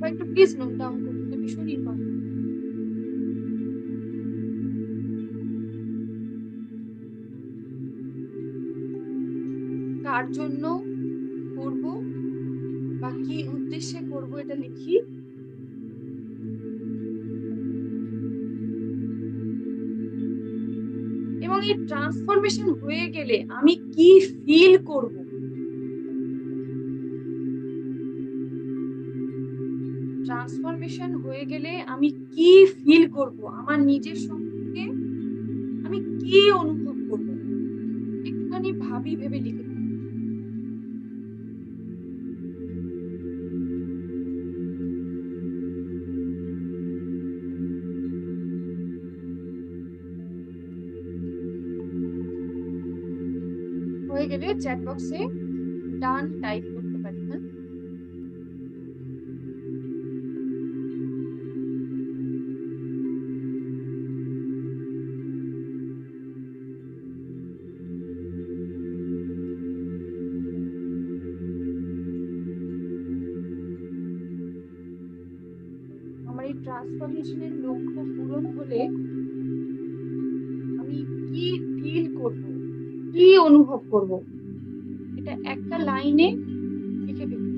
একটু please note down করুন, এটা ভীষণ ইম্পর্টেন্ট। কার জন্য করব বা কি উদ্দেশ্যে করব এটা লিখি। এবং এই ট্রান্সফরমেশন হয়ে গেলে আমি কি ফিল করব, ট্রান্সফরমেশন হয়ে গেলে আমি কি ফিল করব, আমার নিজের সম্পর্কে আমি কি অনুভব করব, একটুখানি ভাবি ভেবে লিখে দিই। হয়ে গেলে চ্যাট বক্সে ডান টাইপ করতে পারি। হ্যাঁ, আমার এই ট্রান্সফরমেশনের লক্ষ্য পূরণ হলে আমি কি ফিল করব, কি অনুভব করব, এটা একটা লাইনে লিখে ফেলি।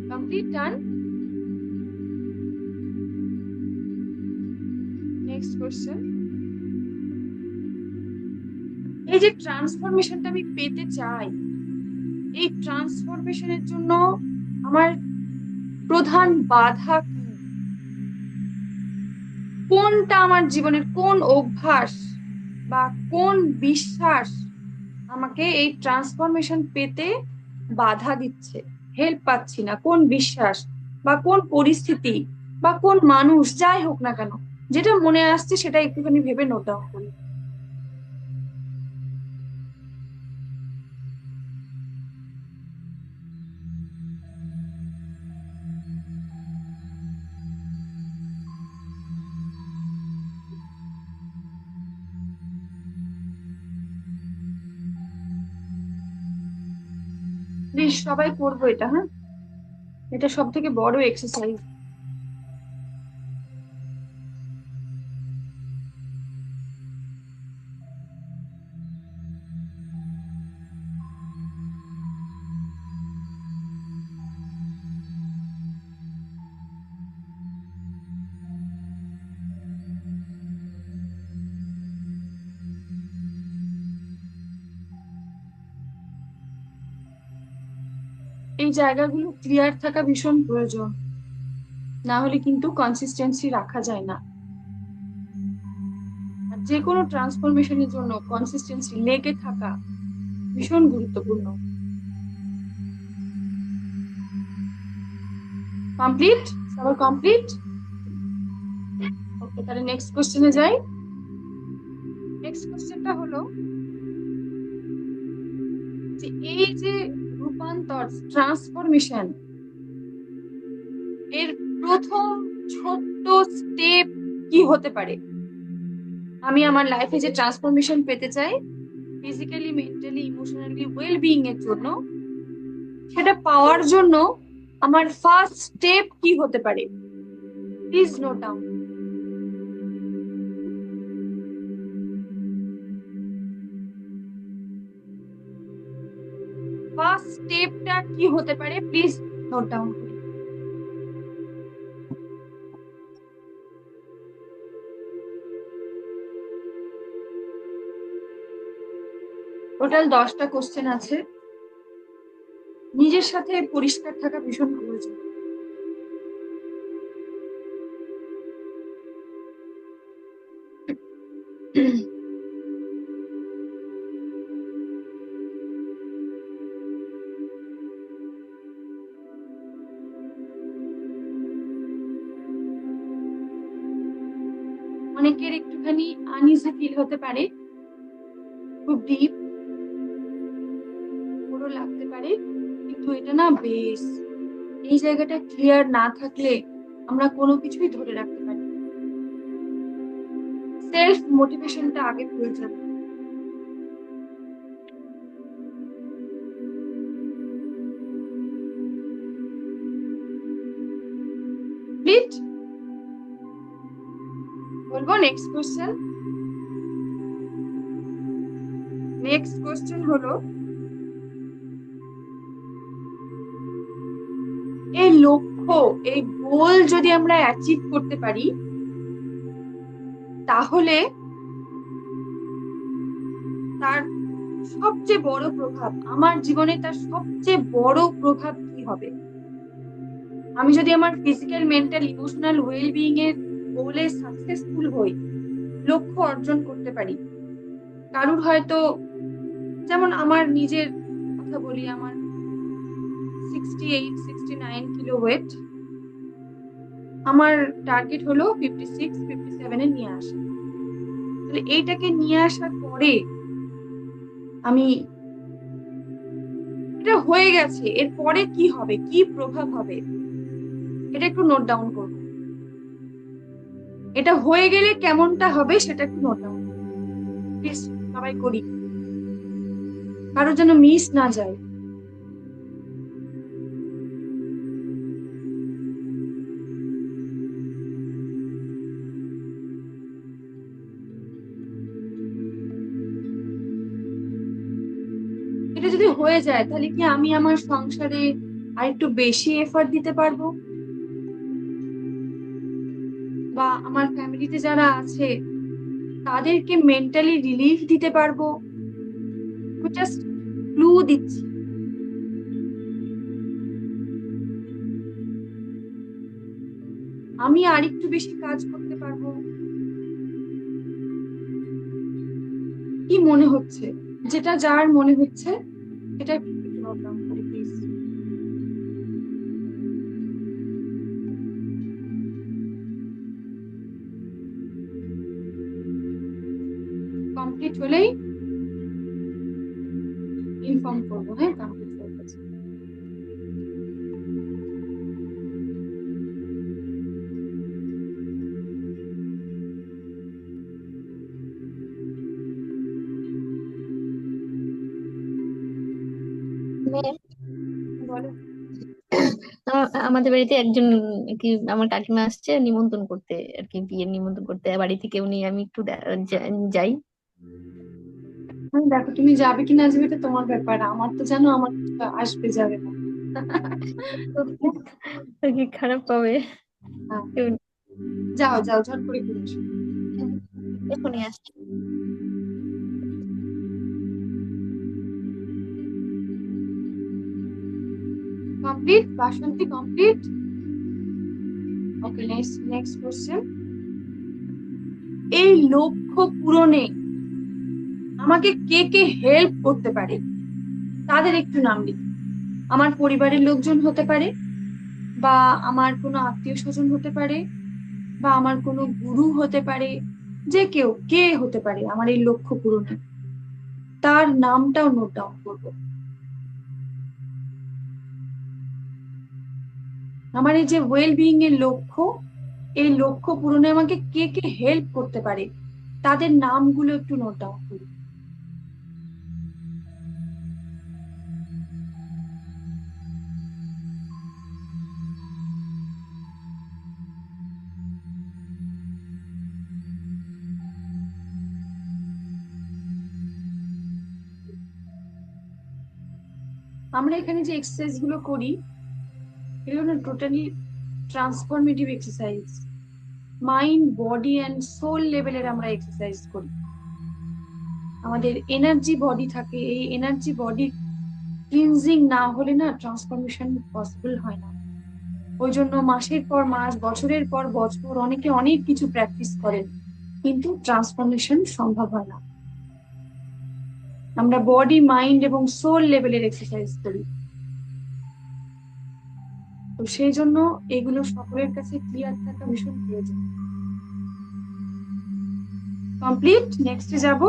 Complete, done. Next question. এই যে ট্রান্সফরমেশনটা আমি পেতে চাই, এই ট্রান্সফরমেশনের জন্য আমার প্রধান বাধা কি, কোনটা আমার জীবনের কোন অভ্যাস বা কোন বিশ্বাস আমাকে এই ট্রান্সফরমেশন পেতে বাধা দিচ্ছে, হেল্প পাচ্ছি না, কোন বিশ্বাস বা কোন পরিস্থিতি বা কোন মানুষ, যাই হোক না কেন, যেটা মনে আসছে সেটা একটুখানি ভেবে নোট ডাউন করি। প্লিজ সবাই করবো এটা, হ্যাঁ, এটা সব থেকে বড় এক্সারসাইজ। এই জায়গাগুলো ক্লিয়ার থাকা ভীষণ প্রয়োজন, না হলে কিন্তু কনসিস্টেন্সি রাখা যায় না। আর যে কোনো ট্রান্সফরমেশনের জন্য কনসিস্টেন্সি লেগে থাকা ভীষণ গুরুত্বপূর্ণ। কমপ্লিট, সবার কমপ্লিট? ওকে, তাহলে নেক্সট কোশ্চেনে যাই। নেক্সট কোশ্চেনটা হলো যে এই যে রূপান্তর, ট্রান্সফরমেশন, এর প্রথম ছোট্ট স্টেপ কি হতে পারে? আমি আমার লাইফে যে ট্রান্সফরমেশন পেতে চাই physically, mentally, emotionally well being এর জন্য, সেটা পাওয়ার জন্য আমার ফার্স্ট স্টেপ কি হতে পারে? Please note down. ফার্স্ট স্টেপটা কি হতে পারে? প্লিজ নোট ডাউন করি। টোটাল 10টা কোশ্চেন আছে, নিজের সাথে পরিষ্কার থাকা ভীষণ প্রয়োজন। অনেকের একটুখানি আনইজি ফিল হতে পারে, খুব ডিপ পুরো লাগতে পারে, কিন্তু এটা না বেস। এই জায়গাটা ক্লিয়ার না থাকলে আমরা কোনো কিছুই ধরে রাখতে পারি। সেলফ মোটিভেশনটা আগে প্রয়োজন। কমপ্লিট। বলবো নেক্সট কোশ্চেন। নেক্সট কোশ্চেন হলো, এই লক্ষ্য, এই গোল যদি আমরা অ্যাচিভ করতে পারি, তাহলে তার সবচেয়ে বড় প্রভাব, আমার জীবনে তার সবচেয়ে বড় প্রভাব কি হবে? আমি যদি আমার ফিজিক্যাল, মেন্টাল, ইমোশনাল ওয়েলবিং এর গোলে সাকসেসফুল হই, লক্ষ্য অর্জন করতে পারি, কারুর হয়তো, যেমন আমার নিজের কথা বলি, আমার 68-69 কিলো ওয়েট, আমার টার্গেট হলো 56-57-এ নিয়ে আসা। তাহলে এইটাকে নিয়ে আসার পরে আমি, এটা হয়ে গেছে, এরপরে কি হবে, কি প্রভাব হবে, এটা একটু নোট ডাউন করবো। এটা হয়ে গেলে কেমনটা হবে সেটা একটু নোট ডাউন প্লিজ, সবাই করি, কারো যেন মিস না যায়। এটা যদি হয়ে যায়, তাহলে কি আমি আমার সংসারে আর একটু বেশি এফর্ট দিতে পারবো, বা আমার ফ্যামিলিতে যারা আছে তাদেরকে মেন্টালি রিলিফ দিতে পারবো। জাস্ট ক্লু দিচ্ছি। আমি আর একটু বেশি কাজ করতে পারবো। কি মনে হচ্ছে? যেটা যার মনে হচ্ছে সেটা একটু নোট ডাউন করি প্লিজ। কমপ্লিট হলেই ইনফর্ম করবো। হ্যাঁ, কমপ্লিট হয়ে গেছে। ম্যাম, বলো। আমাদের বাড়িতে একজন কি আমার কাকিমা আসছে নিমন্ত্রণ করতে, আর কি বিয়ের নিমন্ত্রণ করতে বাড়ি থেকে উনি, আমি একটু যাই। দেখো, তুমি যাবে কি না যাবে এটা তোমার ব্যাপার, আমার তো জানো আমার আসবে যাবে না। তো কি খারাপ পাবে হ্যাঁ, কেউ? যাও যাও, ঝট করে ঘুরে এসো। এখনই আসছে। কমপ্লিট বাসন্তী, কমপ্লিট। ওকে, নেক্সট নেক্সট কোশ্চেন। এই লক্ষ্য পূরণে আমাকে কে কে হেল্প করতে পারে, তাদের একটু নাম লিখি। আমার পরিবারের লোকজন হতে পারে, বা আমার কোনো আত্মীয় স্বজন হতে পারে, বা আমার কোনো গুরু হতে পারে, যে কেউ, কে হতে পারে আমার এই লক্ষ্য পূরণে, তার নামটাও নোট ডাউন করবো। আমার এই যে ওয়েলবিং এর লক্ষ্য, এই লক্ষ্য পূরণে আমাকে কে কে হেল্প করতে পারে, তাদের নামগুলো একটু নোট ডাউন করি। আমরা এখানে যে এক্সারসাইজ গুলো করি, এগুলো না totally transformative exercise, mind, body and soul লেভেলের আমরা এক্সারসাইজ করি। আমাদের এনার্জি বডি থাকে, এই এনার্জি বডি ক্লিনজিং না হলে না ট্রান্সফরমেশন পসিবল হয় না। ওই জন্য মাসের পর মাস, বছরের পর বছর অনেকে অনেক কিছু প্র্যাকটিস করেন, কিন্তু ট্রান্সফরমেশন সম্ভব হয় না। আমরা বডি, মাইন্ড এবং সোল লেভেলের এক্সারসাইজ করি, তো সেই জন্য এগুলো সকলের কাছে ক্লিয়ার থাকা ভীষণ প্রয়োজন। কমপ্লিট। নেক্সটে যাব।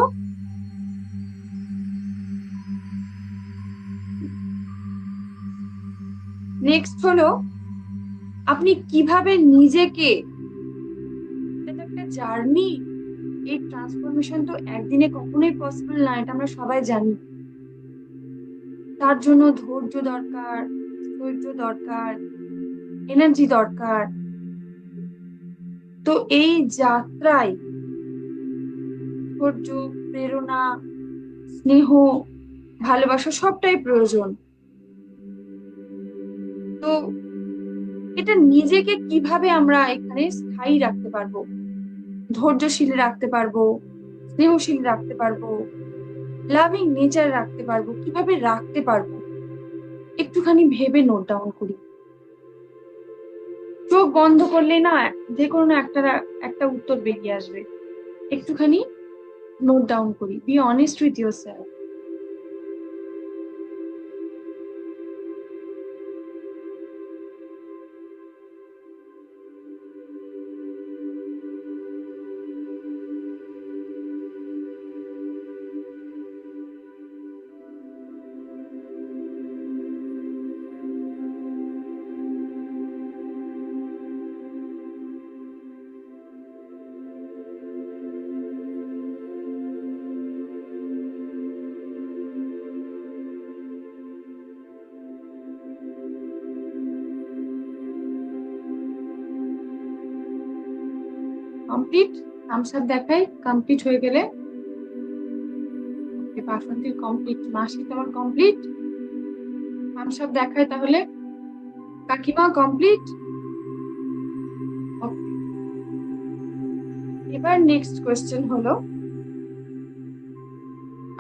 নেক্সট হলো, আপনি কিভাবে নিজেকে, এটা তো একটা জার্নি, এই ট্রান্সফরমেশন তো একদিনে কখনোই পসিবল না, এটা আমরা সবাই জানি। তার জন্য ধৈর্য দরকার, ধৈর্য দরকার, এনার্জি দরকার। তো এই যাত্রায় ধৈর্য, প্রেরণা, স্নেহ, ভালোবাসা সবটাই প্রয়োজন। তো এটা নিজেকে কিভাবে আমরা এখানে স্থায়ী রাখতে পারবো, ধৈর্যশীল রাখতে পারবো, স্নেহশীল রাখতে পারবো, লাভিং নেচার রাখতে পারবো, কিভাবে রাখতে পারবো, একটুখানি ভেবে নোট ডাউন করি। চোখ বন্ধ করলে না যে কোনো একটা একটা উত্তর বেরিয়ে আসবে। একটুখানি নোট ডাউন করি, be honest with yourself. Complete? Thumbs up দেখাই কমপ্লিট হয়ে গেলে। বাসন্তী কমপ্লিট, মাসি তোমার কমপ্লিট, থামস আপ দেখায় তাহলে। কাকিমা কমপ্লিট। এবার নেক্সট কোয়েশ্চেন হলো,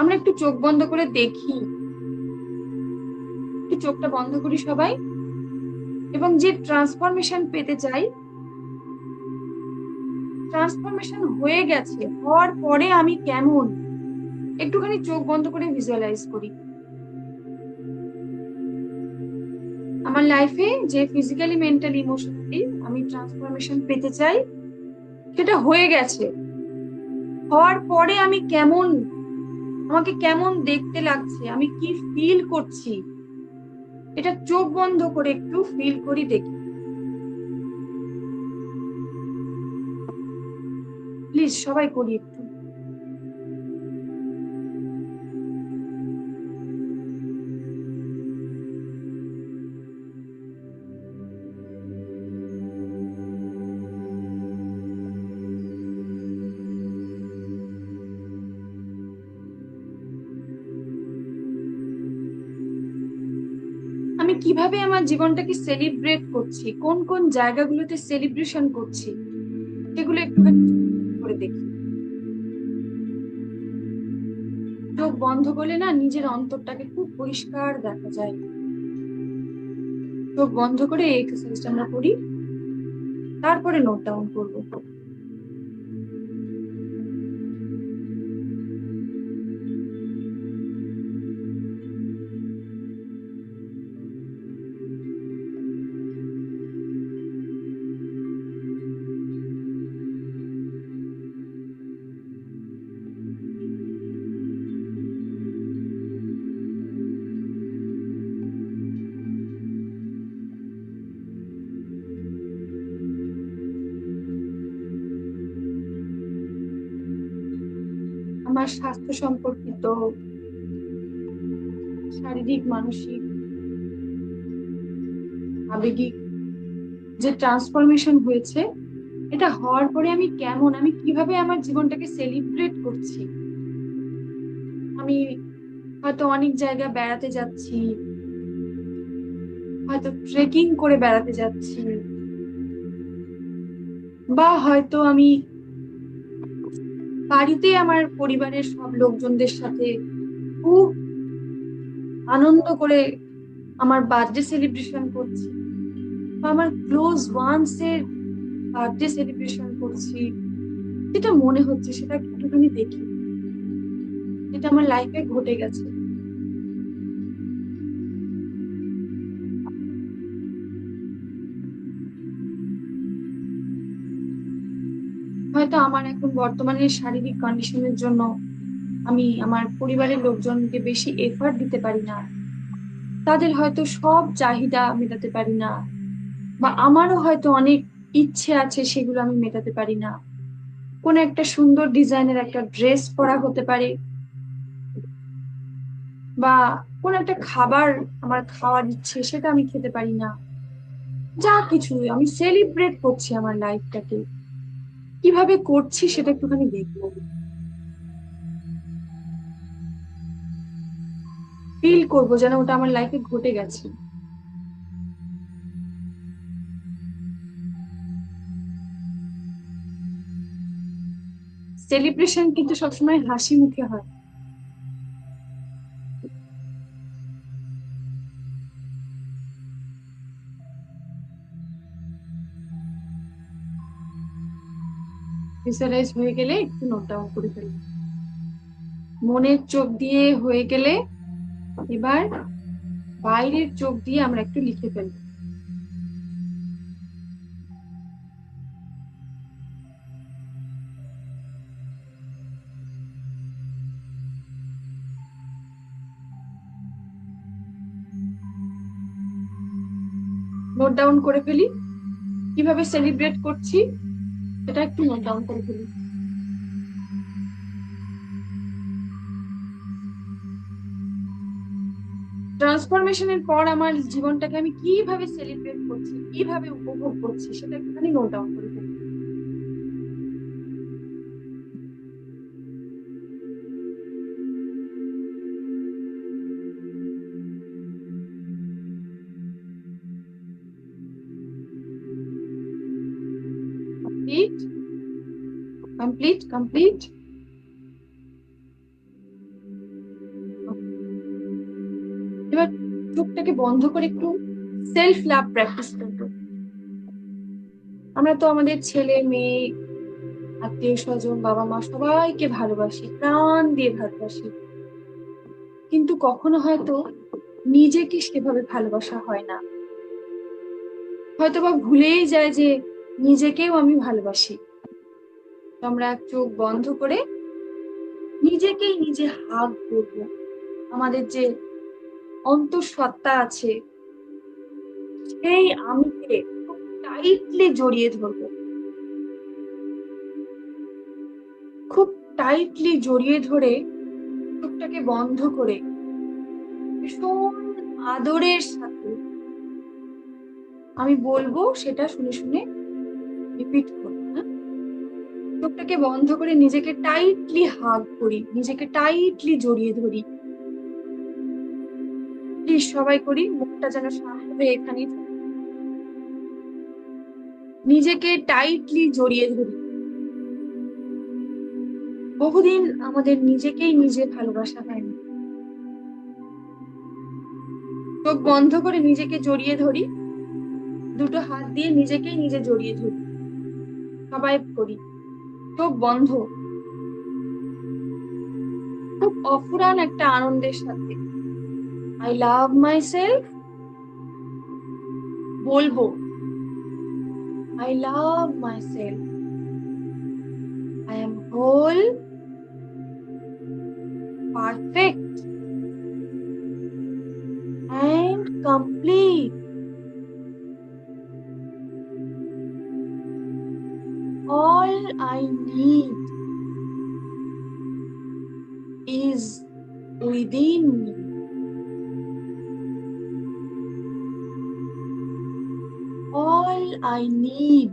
আমরা একটু চোখ বন্ধ করে দেখি, একটু চোখটা বন্ধ করি সবাই, এবং যে ট্রান্সফরমেশন পেতে চাই, ট্রান্সফরমেশন হয়ে গেছে, হওয়ার পরে আমি কেমন, একটুখানি চোখ বন্ধ করে ভিজুয়ালাইজ করি। আমার লাইফে যে ফিজিক্যালি, মেন্টালি, ইমোশনালি আমি ট্রান্সফরমেশন পেতে চাই, সেটা হয়ে গেছে। হওয়ার পরে আমি কেমন, আমাকে কেমন দেখতে লাগছে, আমি কি ফিল করছি, এটা চোখ বন্ধ করে একটু ফিল করি, দেখি প্লিজ, সবাই করি একটু। আমি কিভাবে আমার জীবনটাকে সেলিব্রেট করছি, কোন কোন জায়গাগুলোতে সেলিব্রেশন করছি, সেগুলো একটুখানি করে দেখি। চোখ বন্ধ করলে না নিজের অন্তরটাকে খুব পরিষ্কার দেখা যায়। চোখ বন্ধ করে এই এক্সারসাইজটা আমরা করি, তারপরে নোট ডাউন করবো। আমার স্বাস্থ্য সম্পর্কিত শারীরিক, মানসিক, আবেগিক যে ট্রান্সফরমেশন হয়েছে, এটা হওয়ার পরে আমি কেমন, আমি কিভাবে আমার জীবনটাকে সেলিব্রেট করছি। আমি হয়তো অনেক জায়গা বেড়াতে যাচ্ছি, হয়তো ট্রেকিং করে বেড়াতে যাচ্ছি, বা হয়তো আমি বাড়িতে আমার পরিবারের সব লোকজনদের সাথে খুব আনন্দ করে আমার বার্থডে সেলিব্রেশন করছি, বা আমার ক্লোজ ওয়ান্স এর বার্থডে সেলিব্রেশন করছি। যেটা মনে হচ্ছে সেটা একটুখানি দেখি, যেটা আমার লাইফে ঘটে গেছে। হয়তো আমার এখন বর্তমানে শারীরিক কন্ডিশনের জন্য আমি আমার পরিবারের লোকজনকে বেশি এফার্ট দিতে পারি না, তাদের হয়তো সব চাহিদা মেটাতে পারি না, বা আমারও হয়তো অনেক ইচ্ছে আছে সেগুলো আমি মেটাতে পারি না। কোন একটা সুন্দর ডিজাইনের একটা ড্রেস পরা হতে পারে, বা কোন একটা খাবার আমার খাওয়ার ইচ্ছে, সেটা আমি খেতে পারি না। যা কিছু আমি সেলিব্রেট করছি আমার লাইফটাকে, কিভাবে করছি সেটা একটুখানি দেখবো, ফিল করবো যেন ওটা আমার লাইফে ঘটে গেছে। সেলিব্রেশন কিন্তু সবসময় হাসি মুখে হয়। ভিজুয়ালাইজ হয়ে গেলে একটু নোট ডাউন করে ফেলবো, মনের চোখ দিয়ে হয়ে গেলে এবার বাইরের চোখ দিয়ে আমরা একটু লিখে ফেলবো। নোট ডাউন করে ফেলি, কিভাবে সেলিব্রেট করছি সেটা একটু নোট ডাউন করে ফেলি। ট্রান্সফরমেশনের পর আমার জীবনটাকে আমি কিভাবে সেলিব্রেট করছি, কিভাবে উপভোগ করছি সেটা একটুখানি নোট ডাউন করে ফেলি। Complete, complete, complete. এবার চোখটাকে বন্ধ করে একটু সেলফ লাভ প্র্যাকটিস করবো। আমরা তো আমাদের ছেলে মেয়ে, আত্মীয় স্বজন, বাবা মা সবাইকে ভালোবাসি, প্রাণ দিয়ে ভালোবাসি, কিন্তু কখনো হয়তো নিজেকে সেভাবে ভালোবাসা হয় না, হয়তো বা ভুলেই যায় যে নিজেকেও আমি ভালোবাসি। তো আমরা চোখ বন্ধ করে নিজেকেই নিজে হাগ করবো, আমাদের যে অন্তঃসত্ত্বা আছে সেই আমিকে খুব টাইটলি জড়িয়ে ধরবো, খুব টাইটলি জড়িয়ে ধরে চোখটাকে বন্ধ করে ভীষণ আদরের সাথে আমি বলবো, সেটা শুনে শুনে রিপিট করবো। হ্যাঁ, চোখটাকে বন্ধ করে নিজেকে টাইটলি হাগ করি, নিজেকে টাইটলি জড়িয়ে ধরি। প্লিজ সবাই করি, মুখটা যেন শান্ত হয়ে এখানে, নিজেকে টাইটলি জড়িয়ে ধরি। বহুদিন আমাদের নিজেকেই নিজে ভালোবাসা হয়নি। চোখ বন্ধ করে নিজেকে জড়িয়ে ধরি, দুটো হাত দিয়ে নিজেকেই নিজে জড়িয়ে ধরি। সবাই করি, চোখ বন্ধ, খুব অফুরান একটা আনন্দের সাথে আই লাভ মাই সেলফ বলবো। I love myself, I am whole, perfect and complete. All I need is within me. All I need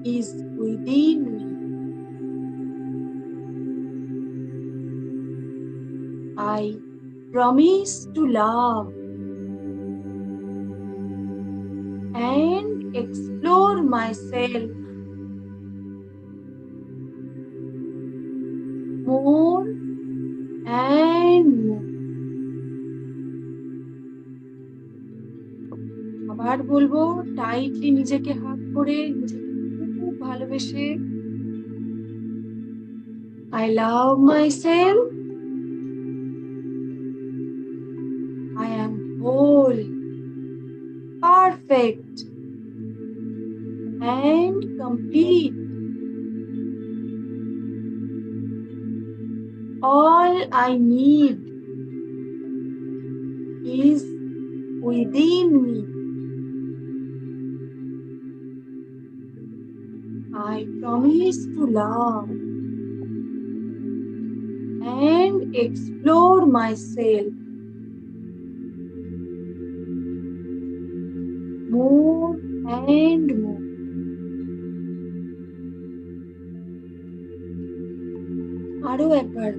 is within me. I promise to love and explore myself more and more. আবার বলবো, tightly নিজেকে হাত করে, নিজেকে খুব ভালোবেসে, I love myself, I am whole, perfect and complete. All I need is within me. I I promise to love and explore myself more and more. আরো একবার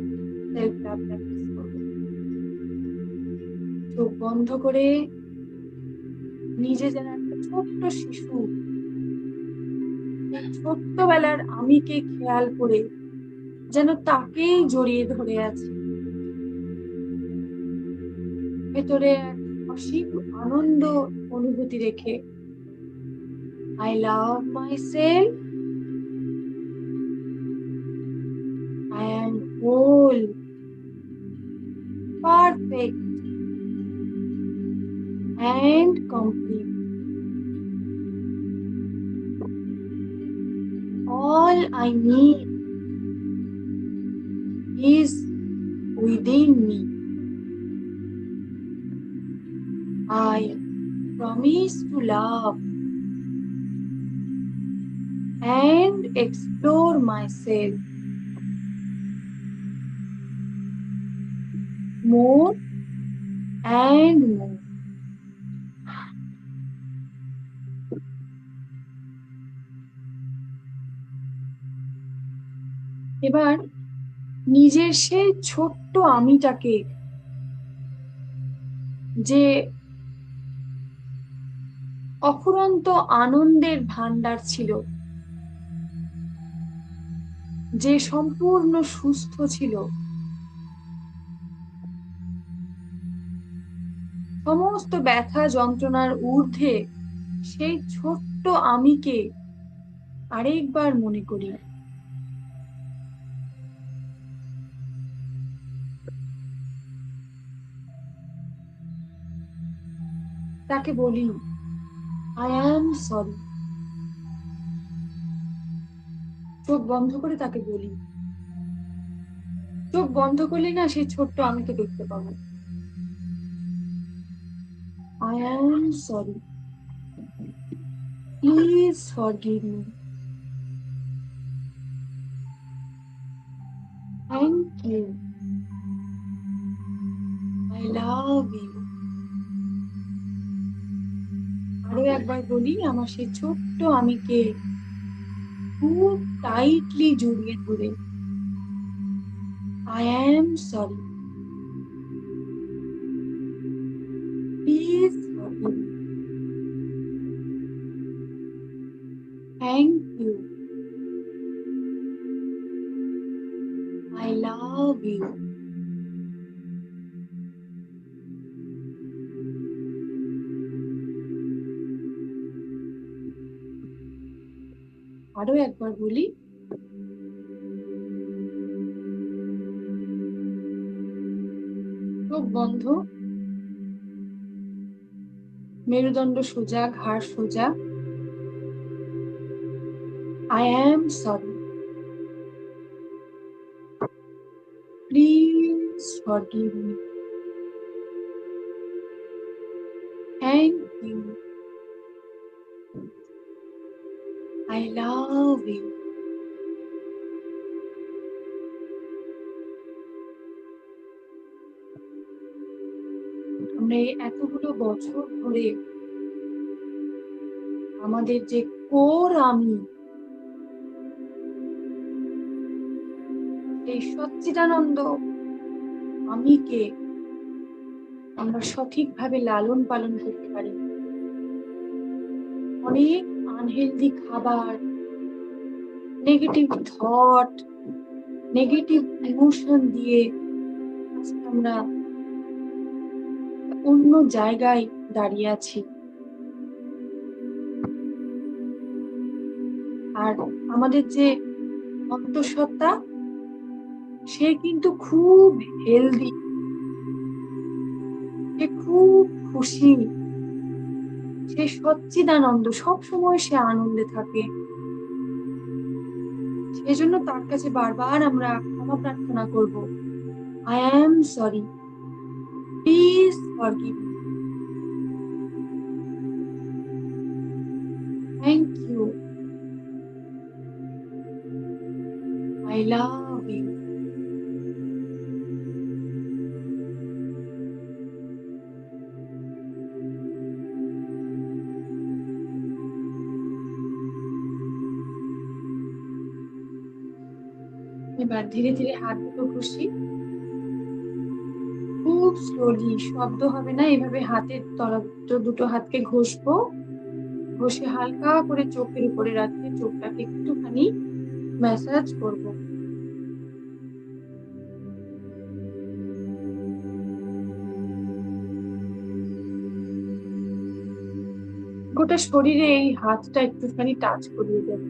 সেলফ লাভ প্র্যাকটিস করবে। চোখ বন্ধ করে নিজে যেন একটা ছোট্ট শিশু, এই ছোট্টবেলার আমিকে খেয়াল করে যেন তাকেই জড়িয়ে ধরে আছে। ভেতরে এক অসীম আনন্দ অনুভূতি রেখে I love myself, I am whole, perfect and complete. All I need is within me. I promise to love and explore myself more and more. এবার নিজের সেই ছোট্ট আমিটাকে, যে অফুরন্ত আনন্দের ভান্ডার ছিল, যে সম্পূর্ণ সুস্থ ছিল, সমস্ত ব্যথা যন্ত্রণার ঊর্ধ্বে সেই ছোট্ট আমিকে আরেকবার মনে করি। তাকে বলি I am sorry। চোখ বন্ধ করে তাকে বলি। চোখ বন্ধ করলে না সেই ছোট্ট আমিকে দেখতে পাবো। I am sorry, please forgive me, thank you, I love you। আরো একবার বলি, আমার সেই ছোট্ট আমিকে খুব টাইটলি জড়িয়ে ধরে I am sorry, please forgive me, thank you, I love you। আরো একবার বলি, চোখ বন্ধ, মেরুদণ্ড সোজা, ঘাড় সোজা। I am sorry, please forgive me, thank you, I love you। আমরা এই এতগুলো বছর ধরে আমাদের যে কোর আমি, এই সচ্চিদানন্দ আমিকে আমরা সঠিকভাবে লালন পালন করতে পারি। অনেক আনহেলদি খাবার, নেগেটিভ থট, নেগেটিভ ইমোশন দিয়ে আজকে আমরা অন্য জায়গায় দাঁড়িয়ে আছি। আর আমাদের যে অন্তঃসত্ত্বা, সে কিন্তু খুব হেলদি, সে খুব খুশি, সে সচ্চিদানন্দ, সবসময় সে আনন্দে থাকে। সেজন্য তার কাছে বারবার আমরা ক্ষমা প্রার্থনা করব। I am sorry, please forgive me, thank you, love you. এবার ধীরে ধীরে হাত দুটো ঘষি, খুব স্লোলি, শব্দ হবে না, এভাবে হাতের তলা দুটো হাতকে ঘষবো, ঘষে হালকা করে চোখের উপরে রাখতে চোখটাকে একটুখানি ম্যাসাজ করব। গোটা শরীরে এই হাতটা একটুখানি টাচ করিয়ে দেব।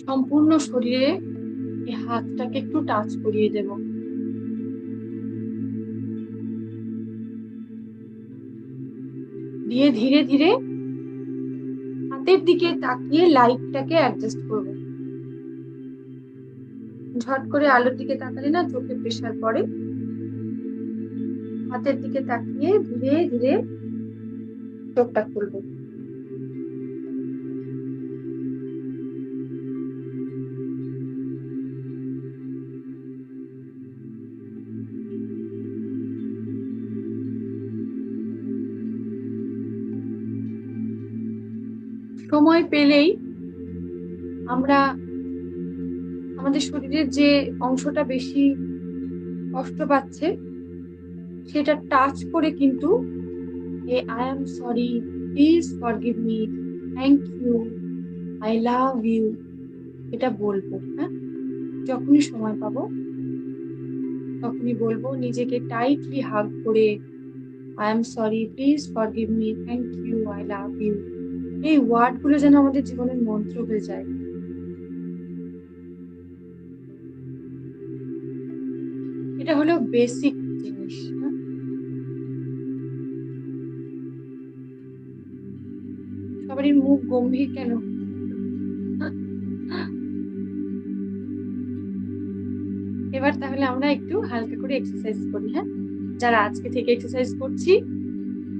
সম্পূর্ণ শরীরে এই হাতটাকে একটু টাচ করিয়ে দেব। দিয়ে ধীরে ধীরে হাতের দিকে তাকিয়ে লাইটটাকে অ্যাডজাস্ট করব। ঝট করে আলোর দিকে তাকালে না চোখে প্রেসার পড়ে। হাতের দিকে তাকিয়ে ধীরে ধীরে চোখটা খুলবো। সময় পেলেই আমরা আমাদের শরীরের যে অংশটা বেশি কষ্ট পাচ্ছে সেটা টাচ করে কিন্তু I am sorry, please forgive me, thank you, I love you এটা বলবো। হ্যাঁ, যখনই সময় পাবো তখনই বলবো, নিজেকে টাইটলি হাগ করে I am sorry, please forgive me, thank you, I love you, এই ওয়ার্ড গুলো যেন আমাদের জীবনের মন্ত্র হয়ে যায়। এটা হলো বেসিক জিনিস। সবারই মুখ গম্ভীর কেন? এবার তাহলে আমরা একটু হালকা করে এক্সারসাইজ করি। হ্যাঁ, যারা আজকে থেকে এক্সারসাইজ করছি,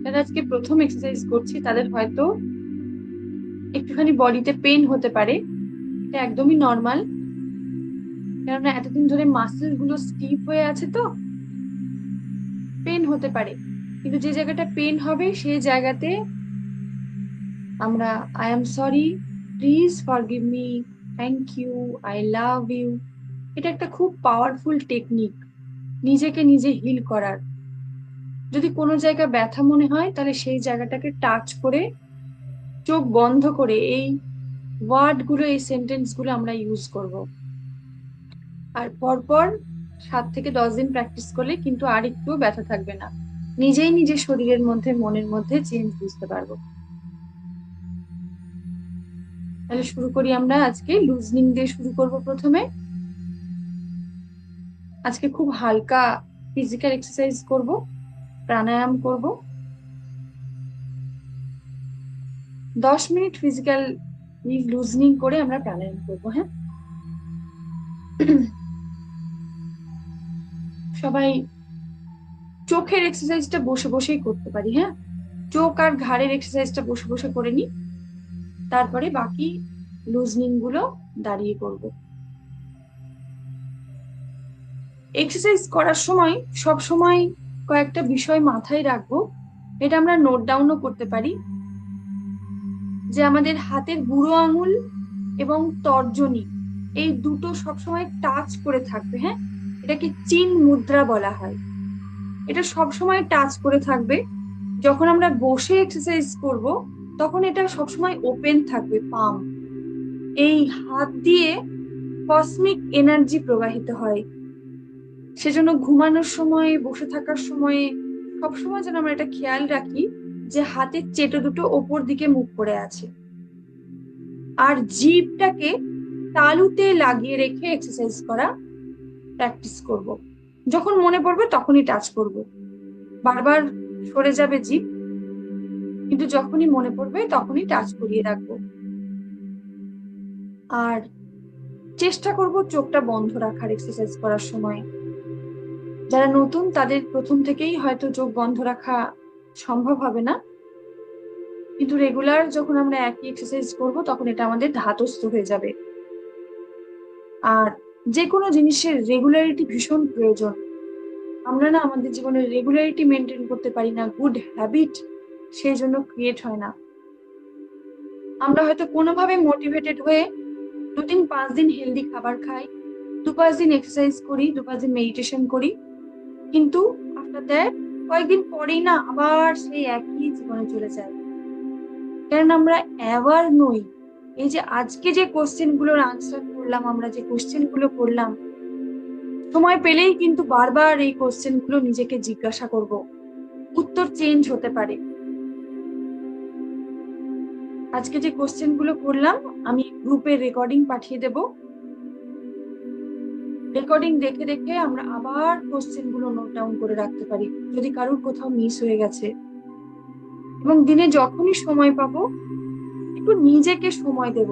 যারা আজকে প্রথম এক্সারসাইজ করছি, তাদের হয়তো একটুখানি বডিতে পেন হতে পারে। এটা একদমই নর্মাল, কেননা এতদিন ধরে মাসেল গুলো স্টিফ হয়ে আছে, তো পেন হতে পারে। কিন্তু যে জায়গাটা পেন হবে সেই জায়গাতে আমরা I am sorry, please forgive me, thank you, I love you, এটা একটা খুব পাওয়ারফুল টেকনিক নিজেকে নিজে হিল করার। যদি কোনো জায়গা ব্যথা মনে হয় তাহলে সেই জায়গাটাকে টাচ করে চোখ বন্ধ করে এই ওয়ার্ড গুলো, এই সেন্টেন্স গুলো আমরা ইউজ করব। আর পরপর 7 থেকে 10 দিন প্র্যাকটিস করলে কিন্তু আর একটু ব্যথা থাকবে না, নিজেই নিজের শরীরের মধ্যে, মনের মধ্যে চেঞ্জ বুঝতে পারবো। তাহলে শুরু করি আমরা। আজকে লুজনিং দিয়ে শুরু করব। প্রথমে আজকে খুব হালকা ফিজিক্যাল এক্সারসাইজ করব, প্রাণায়াম করব। 10 মিনিট ফিজিক্যাল লুজনিং করে আমরা প্রাণায়াম করব। হ্যাঁ, সবাই চোখের এক্সারসাইজটা বসে বসেই করতে পারি। হ্যাঁ, চোখ আর ঘাড়ের এক্সারসাইজটা বসে বসে করে নি, তারপরে বাকি লুজনিং গুলো দাঁড়িয়ে করব। এক্সারসাইজ করার সময় সব সময় কয়েকটা বিষয় মাথায় রাখবো, এটা আমরা নোট ডাউনও করতে পারি, যে আমাদের হাতের বুড়ো আঙুল এবং তর্জনী এই দুটো সবসময় টাচ করে থাকবে। হ্যাঁ, এটাকে চিন মুদ্রা বলা হয়। এটা সবসময় টাচ করে থাকবে। যখন আমরা বসে এক্সারসাইজ করব তখন এটা সবসময় ওপেন থাকবে, পাম। এই হাত দিয়ে কসমিক এনার্জি প্রবাহিত হয়। সেজন্য ঘুমানোর সময়, বসে থাকার সময় সবসময় যেন আমরা এটা খেয়াল রাখি যে হাতের চেটো দুটো ওপর দিকে মুখ করে আছে। আর জিভটাকে তালুতে লাগিয়ে রেখে এক্সারসাইজ করা প্র্যাকটিস করব। যখন মনে পড়বে তখনই টাচ করব, বারবার সরে যাবে জিভ, কিন্তু যখনই মনে পড়বে তখনই টাচ করিয়ে রাখবো। আর চেষ্টা করব চোখটা বন্ধ রাখার এক্সারসাইজ করার সময়। যারা নতুন তাদের প্রথম থেকেই হয়তো চোখ বন্ধ রাখা সম্ভব হবে না, কিন্তু রেগুলার যখন আমরা একই এক্সারসাইজ করব তখন এটা আমাদের ধাতস্থ হয়ে যাবে। আর যে কোনো জিনিসের রেগুলারিটি ভীষণ প্রয়োজন। আমরা না আমাদের জীবনে রেগুলারিটি মেনটেন করতে পারি না, গুড হ্যাবিট সেই জন্য ক্রিয়েট হয় না। আমরা হয়তো কোনোভাবে মোটিভেটেড হয়ে 2 দিন 5 দিন হেলদি খাবার খাই, 2-5 দিন এক্সারসাইজ করি, 2-5 দিন মেডিটেশন করি, কিন্তু আফটার দ্যাট কয়েকদিন পরেই না আবার সেই একই জীবনে চলে যায়। কারণ আমরা অ্যাওয়ার নই। এই যে আজকে যে কোশ্চেন গুলোর আনসার করলাম, আমরা যে কোশ্চেন গুলো করলাম, সময় পেলেই কিন্তু বারবার এই কোশ্চেন গুলো নিজেকে জিজ্ঞাসা করব, উত্তর চেঞ্জ হতে পারে। আজকে যে কোশ্চেন গুলো করলাম আমি গ্রুপে রেকর্ডিং পাঠিয়ে দেব, রেকর্ডিং দেখে দেখে আমরা আবার কোশ্চেন গুলো নোট ডাউন করে রাখতে পারি যদি কারোর কোথাও মিস হয়ে গেছে। এবং দিনে যখনই সময় পাবো একটু নিজেকে সময় দেব,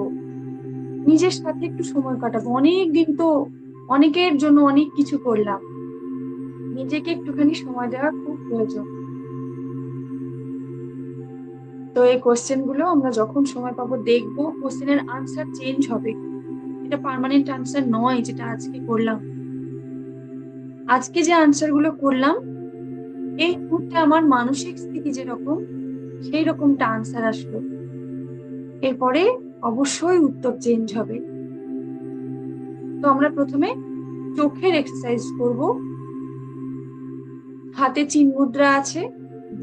নিজের সাথে একটু সময় কাটাবো। অনেক দিন তো অনেকের জন্য অনেক কিছু করলাম, নিজেকে একটুখানি সময় দেওয়া খুব প্রয়োজন। তো এই কোশ্চেন গুলো আমরা যখন সময় পাবো দেখবো, কোশ্চেনের আনসার চেঞ্জ হবে, এটা পার্মানেন্ট আনসার নয় যেটা আজকে করলাম। আজকে যে আনসার গুলো করলাম এই মুহূর্তে আমার মানসিক স্থিতি যেরকম সেই রকমটা আনসার আসলো, এরপরে অবশ্যই উত্তর চেঞ্জ হবে। তো আমরা প্রথমে চোখের এক্সারসাইজ করব। হাতে চিন মুদ্রা আছে,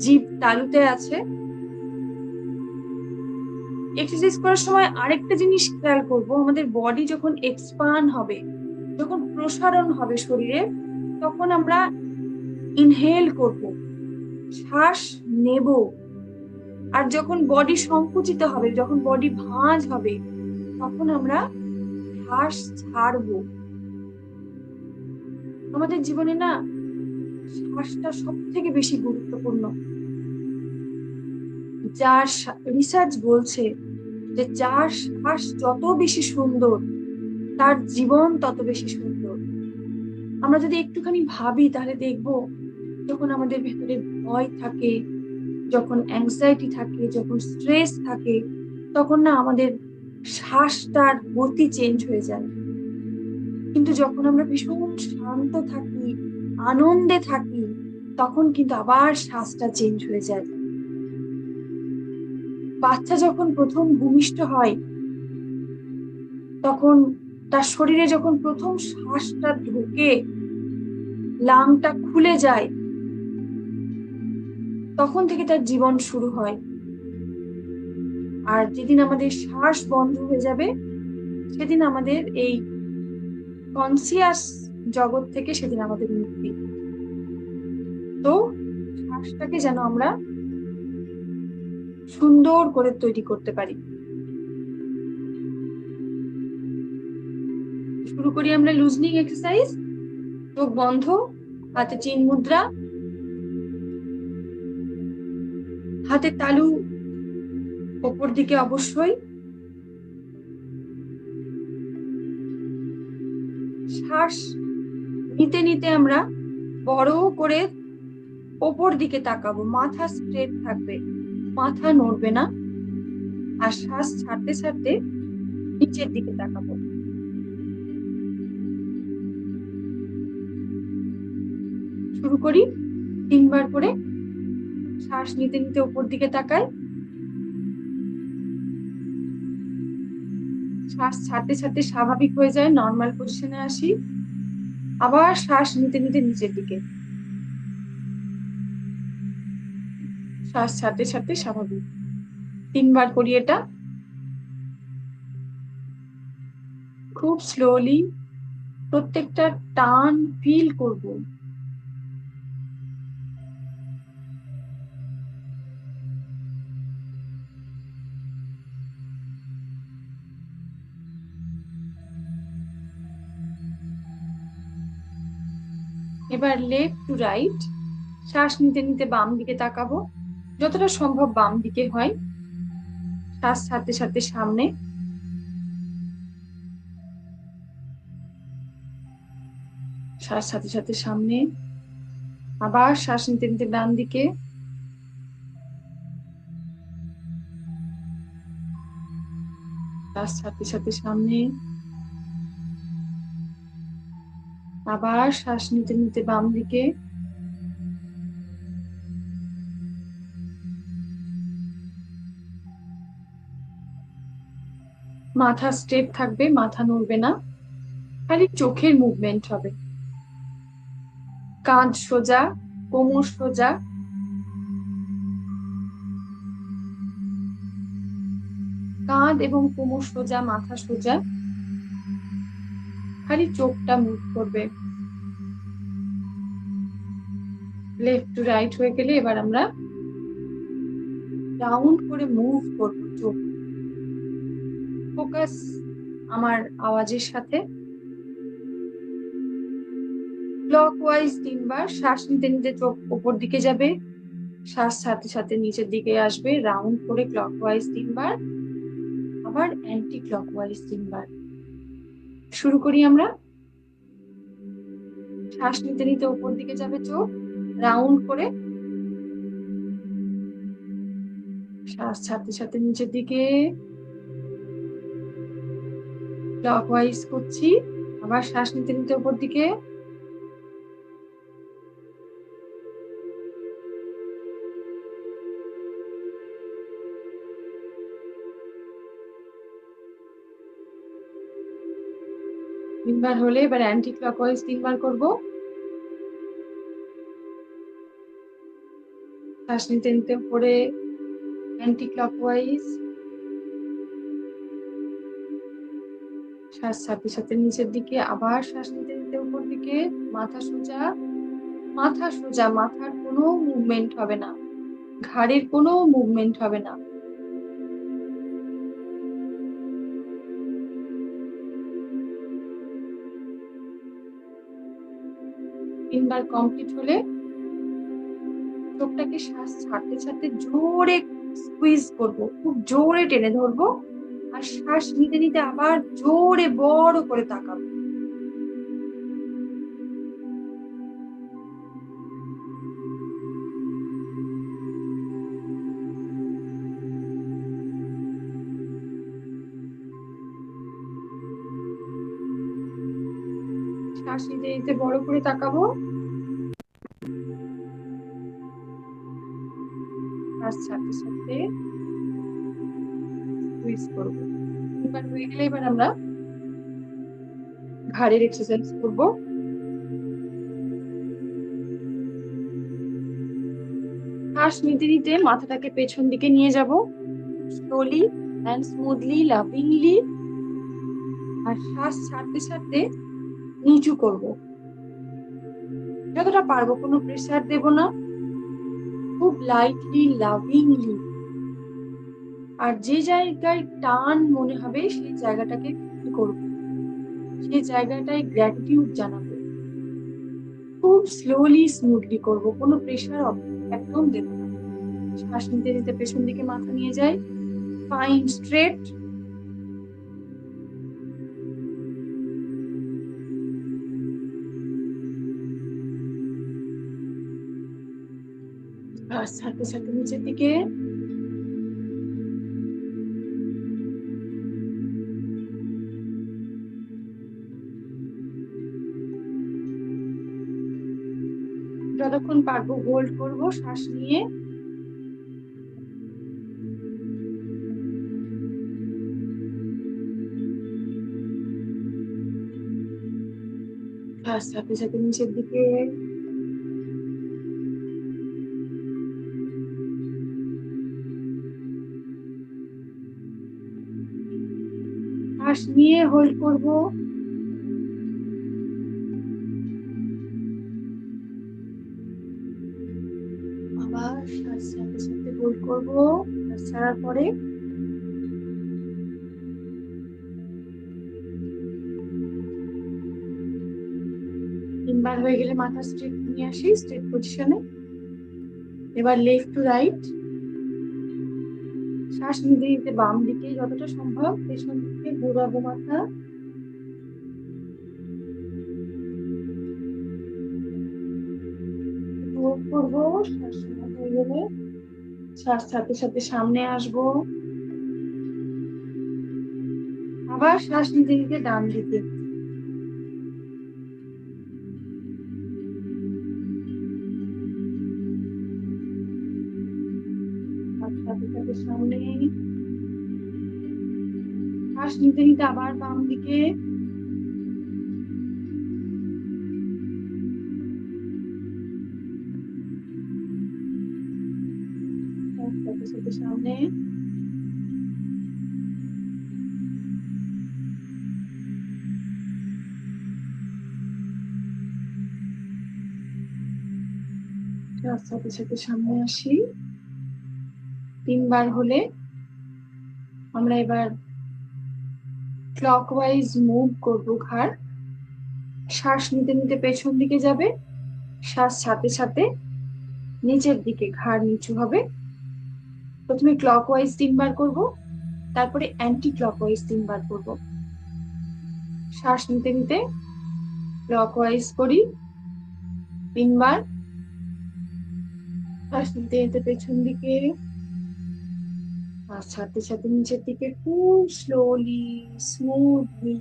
জিভ তালুতে আছে। এক্সারসাইজ করার সময় আরেকটা জিনিস খেয়াল করব, আমাদের বডি যখন এক্সপান্ড হবে, যখন প্রসারণ হবে শরীরে, তখন আমরা ইনহেল করব, শ্বাস নেব। আর যখন বডি সংকুচিত হবে, যখন বডি ভাঁজ হবে, তখন আমরা শ্বাস ছাড়বো। আমাদের জীবনে না শ্বাসটা সব থেকে বেশি গুরুত্বপূর্ণ। যার রিসার্চ বলছে যে যার শ্বাস যত বেশি সুন্দর তার জীবন তত বেশি সুন্দর। আমরা যদি একটুখানি ভাবি তাহলে দেখবো, যখন আমাদের ভেতরে ভয় থাকে, যখন অ্যাংজাইটি থাকে, যখন স্ট্রেস থাকে, তখন না আমাদের শ্বাসটার গতি চেঞ্জ হয়ে যায়। কিন্তু যখন আমরা ভীষণ শান্ত থাকি, আনন্দে থাকি, তখন কিন্তু আবার শ্বাসটা চেঞ্জ হয়ে যায়। বাচ্চা যখন প্রথম ভূমিষ্ঠ হয়, তখন তার শরীরে যখন প্রথম শ্বাসটা ঢোকে, লাংটা খুলে যায়, তখন থেকে তার জীবন শুরু হয়। আর যেদিন আমাদের শ্বাস বন্ধ হয়ে যাবে, সেদিন আমাদের এই কনসিয়াস জগৎ থেকে সেদিন আমাদের মুক্তি। তো শ্বাসটাকে যেন আমরা সুন্দর করে তৈরি করতে পারি। শুরু করি আমরা লুজনিং এক্সারসাইজ। চোখ বন্ধ, হাতে চিন মুদ্রা, হাতের তালু ওপর দিকে অবশ্যই। শ্বাস নিতে নিতে আমরা বড় করে ওপর দিকে তাকাবো, মাথা স্ট্রেট থাকবে, মাথা নড়বে না। আর শ্বাস ছাড়তে ছাড়তে নিচের দিকে তাকাবো। শুরু করি 3বার করে। শ্বাস নিতে নিতে ওপর দিকে তাকাই, শ্বাস ছাড়তে ছাড়তে স্বাভাবিক হয়ে যায়, নর্মাল পজিশনে আসি, আবার শ্বাস নিতে নিতে নিচের দিকে, শ্বাস ছাড়তে ছাড়তে স্বাভাবিক। 3বার করি এটা, খুব স্লোলি প্রত্যেকটা টান ফিল করব। এবার লেফট টু রাইট, শ্বাস নিতে নিতে বাম দিকে তাকাবো, যতটা সম্ভব বাম দিকে হয়। শ্বাস ছাড়তে ছাড়তে সামনে, শ্বাস ছাড়তে ছাড়তে সামনে, আবার শ্বাস নিতে নিতে ডান দিকে, তার সাথে সাথে সামনে, আবার শ্বাস নিতে নিতে বাম দিকে, মাথা স্ট্রেট থাকবে, মাথা নড়বে না, খালি চোখের মুভমেন্ট হবে। কাঁধ সোজা, কোমর সোজা, কাঁধ এবং কোমর সোজা, মাথা সোজা, খালি চোখটা মুভ করবে। লেফট টু রাইট হয়ে গেলে এবার আমরা রাউন্ড করে মুভ করবো চোখ। ফোকাস আমার আওয়াজের সাথে। ক্লকওয়াইজ 3 বার শ্বাস নিতে নিতে চোখ উপর দিকে যাবে, শ্বাস সাথে সাথে নিচের দিকে আসবে, রাউন্ড করে ক্লকওয়াইজ 3 বার, আবার অ্যান্টি ক্লকওয়াইজ 3 বার। শুরু করি আমরা। শ্বাস নিতে নিতে উপর দিকে যাবে চোখ, রাউন্ড করে, শ্বাস সাথে সাথে নিচের দিকে, ক্লকওয়াইজ করছি, আবার শ্বাস নিতে নিতে উপর দিকে, তিনবার হলে এবার অ্যান্টি ক্লকওয়াইজ 3 বার করবো। শ্বাস নিতে নিতে উপরে অ্যান্টি ক্লকওয়াইজ, শ্বাস সাথে সাথে নিচের দিকে, আবার শ্বাস নিতে নিতে উপর দিকে, মাথা সোজা, মাথা সোজা, মাথার কোনো মুভমেন্ট হবে না, ঘাড়ের কোনো মুভমেন্ট হবে না। তিনবার কমপ্লিট হলে চোখটাকে শ্বাস ছাড়তে ছাড়তে জোরে স্কুইজ করব, খুব জোরে টেনে ধরবো, আর শ্বাস নিতে নিতে আবার জোরে বড় করে তাকাবো। শ্বাস নিতে নিতে বড় করে তাকাবো, শ্বাস ছাড়তে ছাড়তে স্কুইজ করবো। তিনবার হয়ে গেলে এবার আমরা ঘাড়ের এক্সারসাইজ করব। শ্বাস নিতে নিতে মাথাটাকে পেছন দিকে নিয়ে যাব, স্লোলি অ্যান্ড স্মুথলি, লাভিংলি, আর শ্বাস ছাড়তে ছাড়তে নিচু করব। যতটা পারবো, কোনো প্রেসার দেব না, খুব লাইটলি, লাভিংলি। আর যে জায়গায় টান মনে হবে সেই জায়গাটাকে ফিল করব, সেই জায়গাটায় গ্র্যাটিটিউড জানাবো। খুব স্লোলি, স্মুথলি করব, কোনো প্রেসার একদম দেব না। শ্বাস নিতে নিতে পেছন দিকে মাথা নিয়ে যাই, স্পাইন স্ট্রেট, শ্বাস ছাড়তে ছাড়তে নিচের দিকে, যতক্ষণ পারবো হোল্ড করব শ্বাস নিয়ে। শ্বাস সাথে সাথে নিচের দিকে, শ্বাস নিয়ে হোল্ড করব, আবার শ্বাস সাথে সাথে হোল্ড করব। শ্বাস ছাড়ার পরে তিনবার হয়ে গেলে মাথা স্ট্রেট নিয়ে আসি, স্ট্রেট পজিশনে। এবার লেফট টু রাইট, শ্বাস নিতে নিতে বাম দিকে যতটা সম্ভব পেছন দিকে ঘোরাবো মাথা, করবো। শ্বাস হয়ে গেলে শ্বাস সাথে সাথে সামনে আসবো, আবার শ্বাস নিতে নিতে ডান দিকে, সাথে সাথে সামনে, শ্বাস নিতে নিতে আবার বাম দিকে, সাথে সাথে সামনে, সাথে সাথে সামনে আসি। 3 বার হলে আমরা এবার ক্লকওয়াইজ মুভ করব ঘাড়। শ্বাস নিতে নিতে পেছন দিকে যাবে, শ্বাস সাথে সাথে নিচের দিকে ঘাড় নিচু হবে। প্রথমে ক্লকওয়াইজ 3 বার করব, তারপরে অ্যান্টি ক্লকওয়াইজ 3 বার করব। শ্বাস নিতে নিতে ক্লকওয়াইজ করি 3 বার, শ্বাস নিতে নিতে পেছন দিকে, আর সাথে সাথে নিচের দিকে খুব স্লোলি স্মুথলি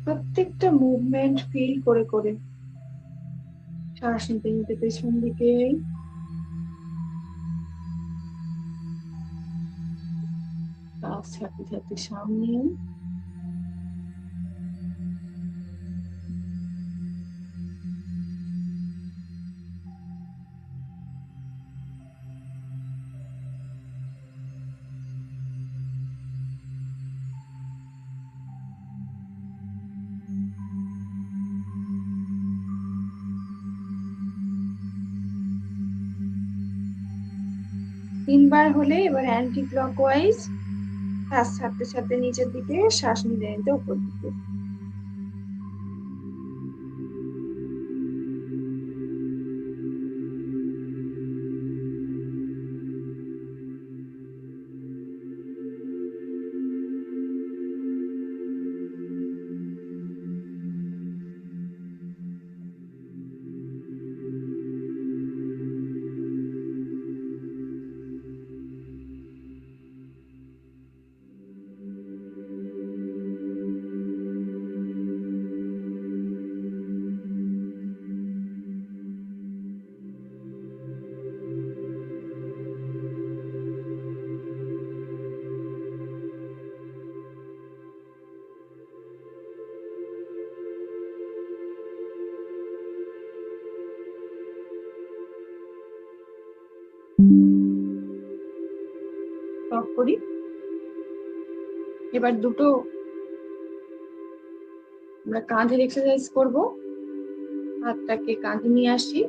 প্রত্যেকটা মুভমেন্ট ফিল করে করে শ্বাস নিতে নিতে পেছন দিকে, আর সাথে সাথে সামনে, তিনবার হলে এবার অ্যান্টি ক্লকওয়াইজ, তার সাথে সাথে নিচের দিকে শ্বাস নিতে নিতে উপর দিকে। স্টপ করি। এবার দুটো আমরা কাঁধের এক্সারসাইজ করব। হাতটাকে কাঁধে নিয়ে আসি,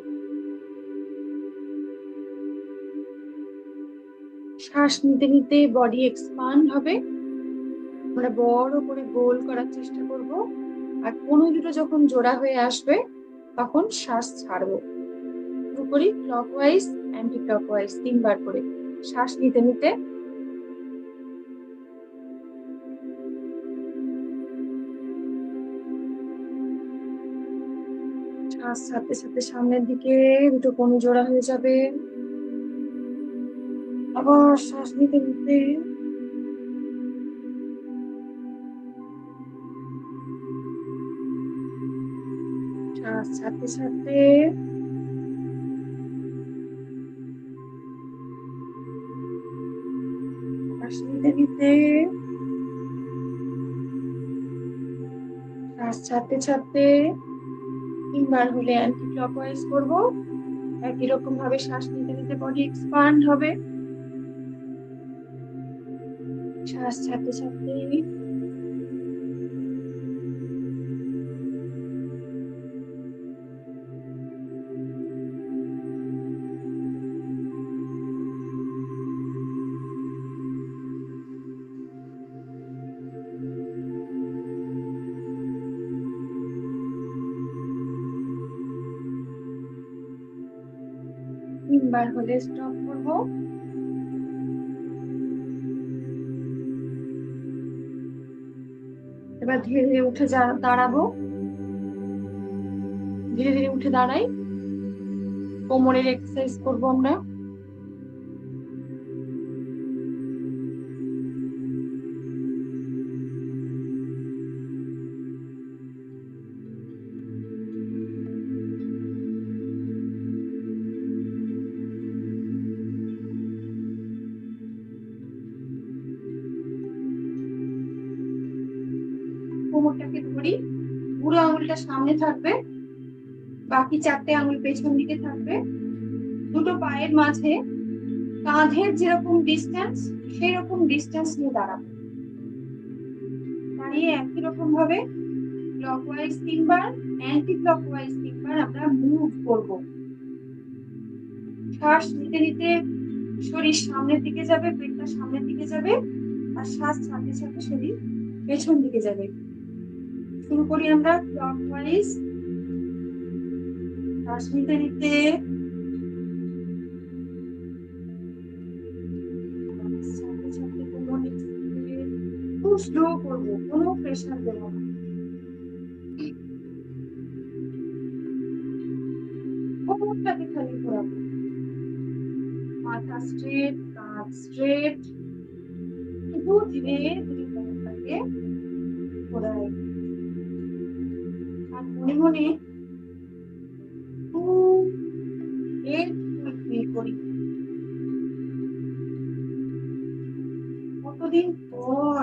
শ্বাস নিতে নিতে বডি এক্সপান্ড হবে, আমরা বড় করে গোল করার চেষ্টা করব। আর কোনো দুটো যখন জোড়া হয়ে আসবে তখন শ্বাস ছাড়বো। শুরু করি ক্লকওয়াইজ অ্যান্টি ক্লকওয়াইজ 3 বার করে। শ্বাস নিতে নিতে, শ্বাস সাথে সাথে সামনের দিকে, দুটো কোণ জোড়া হয়ে যাবে। আবার শ্বাস নিতে নিতে, শ্বাস সাথে সাথে শ্বাস নিতে নিতে, শ্বাস ছাড়তে ছাড়তে। 3 বার হলে অ্যান্টি ক্লকওয়াইজ করবো। একই রকম ভাবে শ্বাস নিতে নিতে বডি এক্সপান্ড হবে, শ্বাস ছাড়তে ছাড়তে। তিনবার হলে স্টপ করবো। এবার ধীরে ধীরে উঠে দাঁড়াবো। ধীরে ধীরে উঠে দাঁড়াই, কোমরের এক্সারসাইজ করবো আমরা। কোমরটাকে ধরি, বুড়ো আঙুলটা সামনে থাকবে, বাকি 4টে আঙুল পেছন দিকে থাকবে। দুটো পায়ের মাঝে কাঁধের যেরকম ডিস্টেন্স সেই রকম ডিস্টেন্স নিয়ে দাঁড়াবো। দাঁড়িয়ে একই রকম ভাবে ক্লকওয়াইজ 3 বার, অ্যান্টি ক্লকওয়াইজ 3 বার আমরা মুভ করব। শ্বাস নিতে নিতে শরীর সামনের দিকে যাবে, পেটটা সামনের দিকে যাবে, আর শ্বাস ছাড়তে ছাড়তে শরীর পেছন দিকে যাবে। শুরু করি আমরা ক্লকওয়াইজ। শ্বাস নিতে নিতে ছাড়তে ছাড়তে কোমর নিচে থেকে খুব স্লো করবো, কোনো প্রেশার দেবো না। কোমরটাকে খালি ঘোরাবো, মাথা স্ট্রেট, কাঁধ স্ট্রেট, শুধু ধীরে ধীরে কোমরটাকে ঘোরাই। আর মনে মনে খুব ফিল করি। কতদিন পর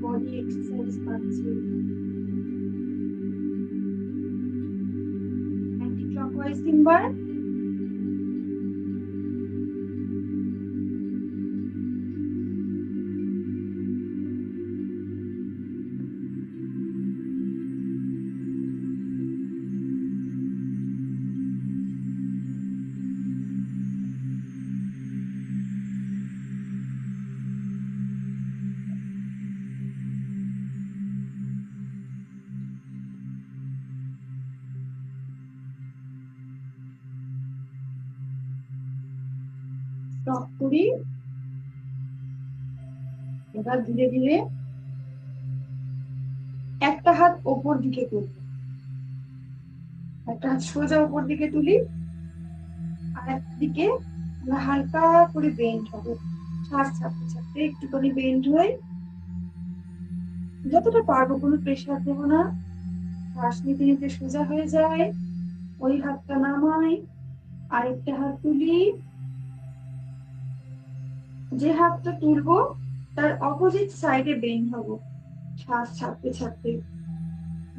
বডি এক্সারসাইজ পাচ্ছি। অ্যান্টি ক্লকওয়াইজ 3 বার, স্টপ করি। এবার ধীরে ধীরে একটা হাত ওপর দিকে তুলি, একটা হাত সোজা ওপর দিকে তুলি, আর একটা দিকে আমরা হালকা করে বেন্ড হবে। শ্বাস ছাড়তে ছাড়তে একটুখানি বেন্ড হই, যতটা পারবো, কোনো প্রেশার দেবো না। শ্বাস নিতে নিতে সোজা হয়ে যায়, ওই হাতটা নামাই, আরেকটা হাত তুলি। যে হাতটা তুলবো তার অপোজিট সাইডে বেন্ড হবো শ্বাস ছাড়তে ছাড়তে।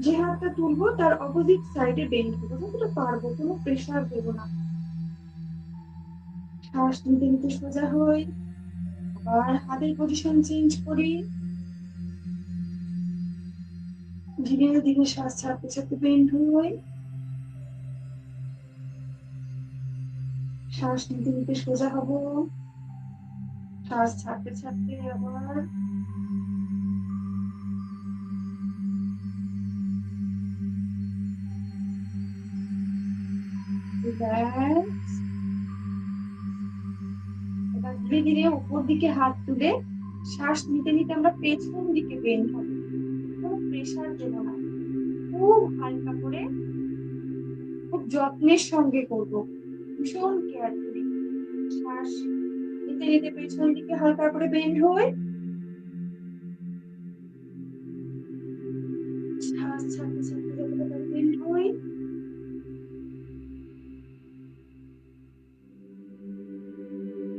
যে হাতটা তুলবো তার অপোজিট সাইডে বেন্ড হবো, যতটা পারবো, কোনো প্রেশার দেবো না। শ্বাস নিতে নিতে সোজা হই, আবার হাতের পজিশন চেঞ্জ করি, ধীরে ধীরে শ্বাস ছাড়তে ছাড়তে বেন্ড হই। শ্বাস নিতে নিতে সোজা হব, শ্বাস ছাড়তে ছাড়তে আবার রিল্যাক্স। এবার ধীরে ধীরে উপর দিকে হাত তুলে শ্বাস নিতে নিতে আমরা পেছন দিকে বেন্ড হব, কোনো প্রেশার দেব না, খুব হালকা করে, খুব যত্নের সঙ্গে করব, ভীষণ কেয়ারফুলি। শ্বাস নিতে নিতে পেছন দিকে হালকা করে বেন্ড হই, শ্বাস ছাড়তে ছাড়তে যতটা পারি বেন্ড হই।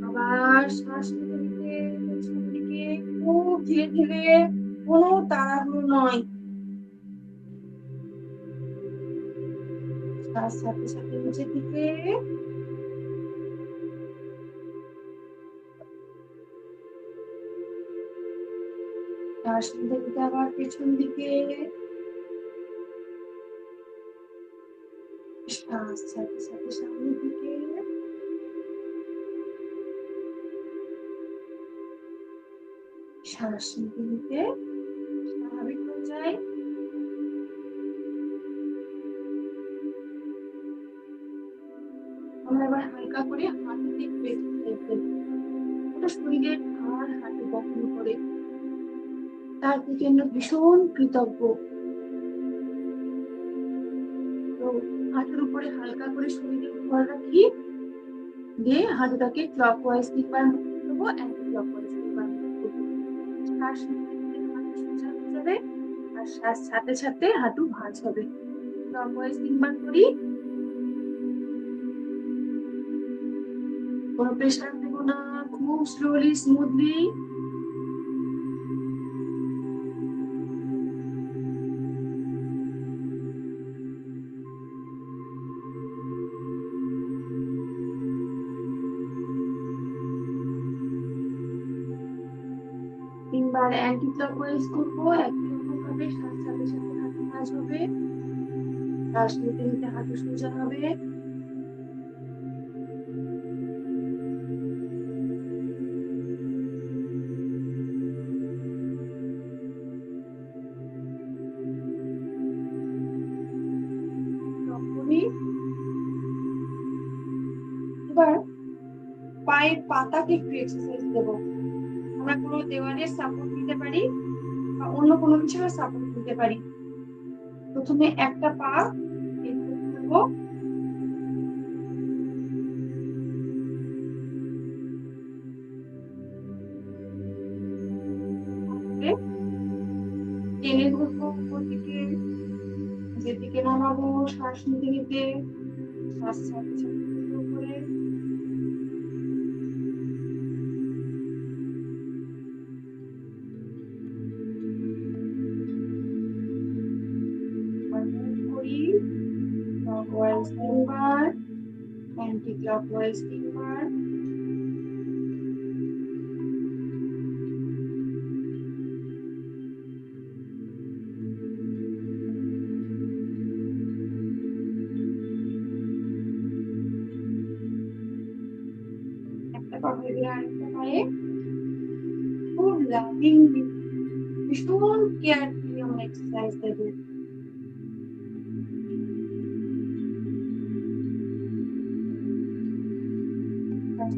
আবার শ্বাস নিতে নিতে পেছন দিকে খুব ধীরে ধীরে, কোনো তাড়াহুড়ো নয়। শ্বাস ছাড়তে ছাড়তে নিচের দিকে, শ্বাস নিতে নিতে আবার পেছন দিকে, শ্বাস ছাড়তে ছাড়তে সামনের দিকে। শ্বাস নিতে নিতে স্বাভাবিক হয়ে যায়। আমরা এবার হালকা করে হাঁটুতে প্রেস দেব, ওটা শরীরের আর হাঁটু বহন করে, তার প্রতি আমরা ভীষণ কৃতজ্ঞ। তো হাঁটুর উপরে হালকা করে শরীরের ভর রাখি, দিয়ে হাঁটুটাকে ক্লকওয়াইজ 3 বার দেবো, অ্যান্টি ক্লকওয়াইজ 3 বার দেবো। শ্বাস নিতে নিতে হাঁটু সোজা হয়ে যাবে, আর শ্বাস ছাড়তে ছাড়তে হাঁটু ভাঁজ হবে। ক্লকওয়াইজ 3 বার করি, কোনো প্রেশার দেবো না, খুব স্লোলি স্মুথলি। 3 বার অ্যান্টি ক্লকওয়াইজ করবো, একই রকম ভাবে শ্বাস সাথে সাথে হাঁটু ভাঁজ হবে, শ্বাস নিতে নিতে হাঁটু সোজা হবে। এবার পায়ের পাতাকে একটু এক্সারসাইজ দেবো। আমরা কোনো দেওয়ালের সাপোর্ট নিতে পারি বা অন্য কোনো কিছুর সাপোর্ট নিতে পারি। প্রথমে একটা পা ধরবো, টেনে ধরবো উপর দিকে, নিজের দিকে নামাবো, শ্বাস নিতে নিতে শ্বাস ছাড়তে ছাড়তে উপরে। করি ক্লকওয়াইজ 3 বার, অ্যান্টি ক্লকওয়াইজ 3 বার। একটা পা হয়ে গেলে আরেকটা পায়ে খুব লাভিং ভীষণ কেয়ারফুলি আমরা এক্সারসাইজ দেবো।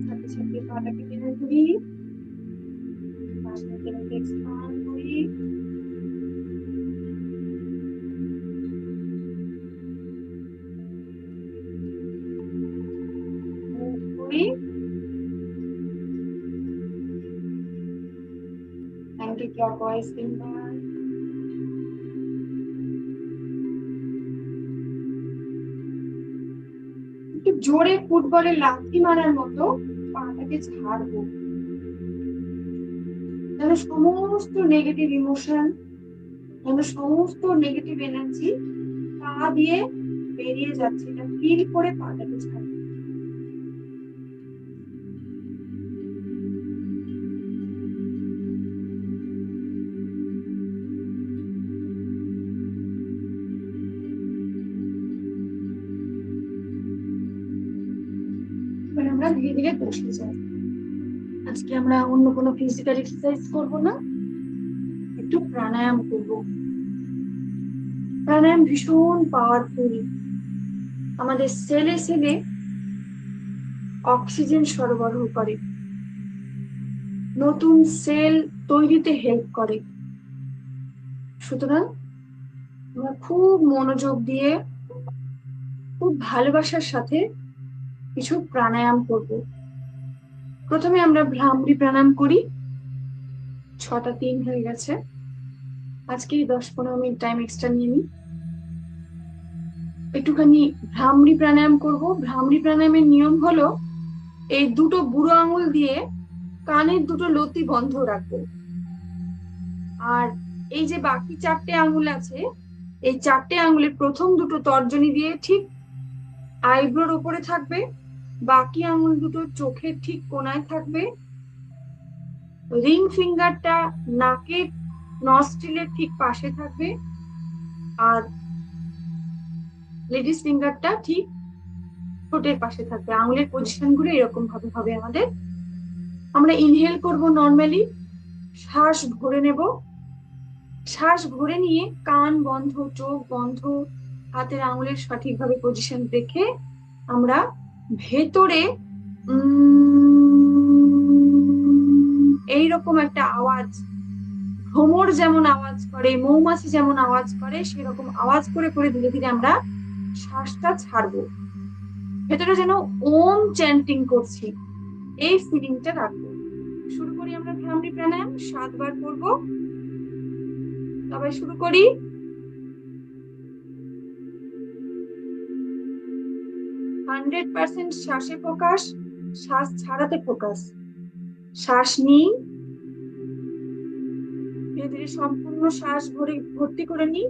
সাথে সাথে পাটাকে টেনে ধরি, শ্বাস নিতে নিতে এক্সপান্ড করি, মুভ করি, অ্যান্টি ক্লকওয়াইজ 3 বার। একটু জোরে ফুটবলে লাথি মারার মতো পাটাকে ছাড়বো, যেন সমস্ত নেগেটিভ ইমোশন, যেন সমস্ত নেগেটিভ এনার্জি পা দিয়ে বেরিয়ে যাচ্ছে, এটা ফিল করে পাটাকে ছাড়বো। এবার আমরা ধীরে ধীরে বসে যাই। আজকে আমরা অন্য কোনো ফিজিক্যাল এক্সারসাইজ করব না, একটু প্রাণায়াম করব। প্রাণায়াম ভীষণ পাওয়ারফুল, আমাদের সেলে সেলে অক্সিজেন সরবরাহ করে, নতুন সেল তৈরিতে হেল্প করে। সুতরাং আমরা খুব মনোযোগ দিয়ে খুব ভালোবাসার সাথে কিছু প্রাণায়াম করব। প্রথমে আমরা ভ্রামরী প্রাণায়াম করি। 6টা 3 হয়ে গেছে, আজকে 10-15 মিনিট টাইম এক্সট্রা নিয়ে নিই, একটুখানি ভ্রামরী প্রাণায়াম করব। ভ্রামরী প্রাণায়ামের নিয়ম হলো এই দুটো বুড়ো আঙুল দিয়ে কানের দুটো লতি বন্ধ রাখবো, আর এই যে বাকি 4টে আঙুল আছে, এই 4টে আঙুলের প্রথম দুটো তর্জনী দিয়ে ঠিক আইব্রোর উপরে থাকবে, বাকি আঙুল দুটো চোখের ঠিক কোনায় থাকবে, রিং ফিঙ্গারটা নাকের নস্ট্রিলের ঠিক পাশে থাকবে, আর লেডিস ফিঙ্গারটা ঠিক ঠোঁটের পাশে থাকবে। আঙুলের পজিশন গুলো এরকম ভাবে হবে আমাদের। আমরা ইনহেল করব নর্মালি, শ্বাস ভরে নেব, শ্বাস ভরে নিয়ে কান বন্ধ, চোখ বন্ধ, হাতের আঙুলের সঠিকভাবে পজিশন রেখে আমরা ভেতরে এইরকম একটা আওয়াজ, ভ্রমর যেমন আওয়াজ করে, মৌমাছি যেমন আওয়াজ করে, সেরকম আওয়াজ করে করে ধীরে ধীরে আমরা শ্বাসটা ছাড়বো। ভেতরে যেন ওম চ্যান্টিং করছি, এই ফিলিংটা রাখবো। শুরু করি আমরা ভ্রামরী প্রাণায়াম, 7 বার করব। সবাই শুরু করি। 100% শ্বাসে ফোকাস, শ্বাস ছাড়াতে ফোকাস। শ্বাস নিই, ধীরে ধীরে সম্পূর্ণ শ্বাস ভর্তি করে নিই,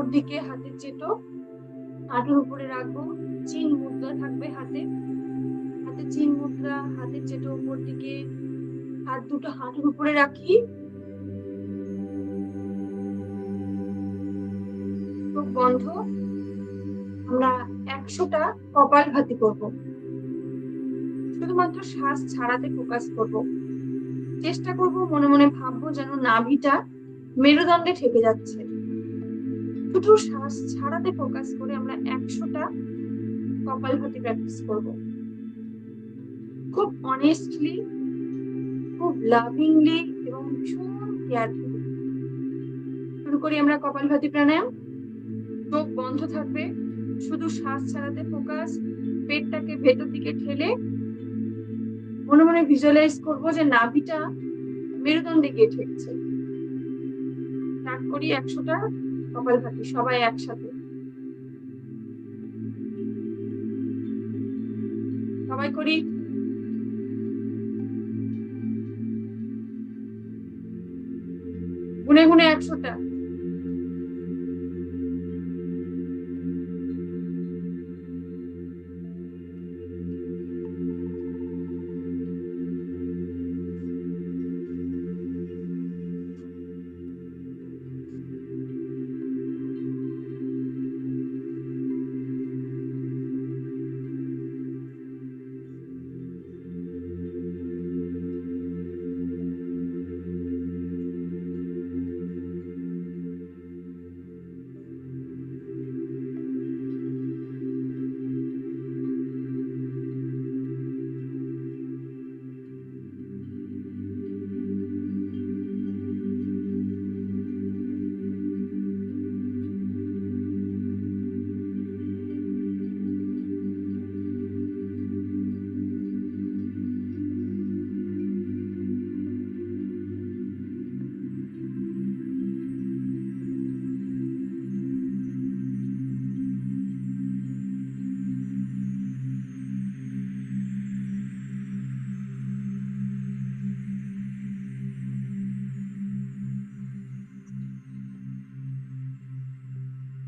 ওপর দিকে হাতের চেটো হাঁটুর উপরে রাখবো, চিন মুদ্রা থাকবে হাতে, হাতে চিন মুদ্রা, হাতের চেটো ওপর দিকে, হাত দুটো হাঁটুর উপরে রাখি, চোখ বন্ধ। আমরা 100টা কপালভাতি করব, শুধুমাত্র শ্বাস ছাড়াতে ফোকাস করব। চেষ্টা করব মনে মনে ভাববো যেন নাভিটা মেরুদণ্ডে ঠেকে যাচ্ছে। শুধু শ্বাস ছাড়াতে ফোকাস করে আমরা 100টা কপালভাতি প্র্যাকটিস করব, খুব অনেস্টলি, খুব লাভিংলি এবং ভীষণ কেয়ারফুলি। শুরু করি আমরা কপালভাতি প্রাণায়াম। চোখ বন্ধ থাকবে, শুধু শ্বাস ছাড়াতে ফোকাস, পেটটাকে ভেতর দিকে ঠেলে মনে মনে ভিজুয়ালাইজ করব যে নাভিটা মেরুদণ্ডে গিয়ে ঠেকছে। স্টার্ট করি 100টা কপালভাতি, সবাই একসাথে, সবাই করি। গুনে গুনে 100টা।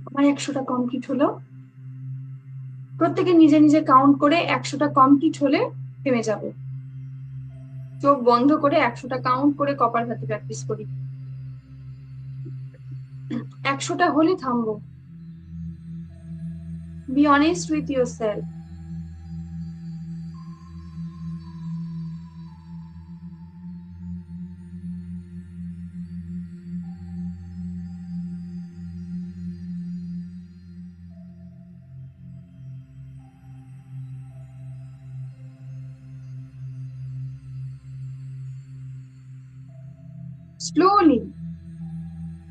আমার 100টা কমপ্লিট হলো। প্রত্যেকে নিজে নিজে কাউন্ট করে 100টা কমপ্লিট হলে থেমে যাবে। চোখ বন্ধ করে 100টা কাউন্ট করে কপালভাতি প্র্যাকটিস করি। 100টা হলে থামবো। Be honest with your self. Slowly,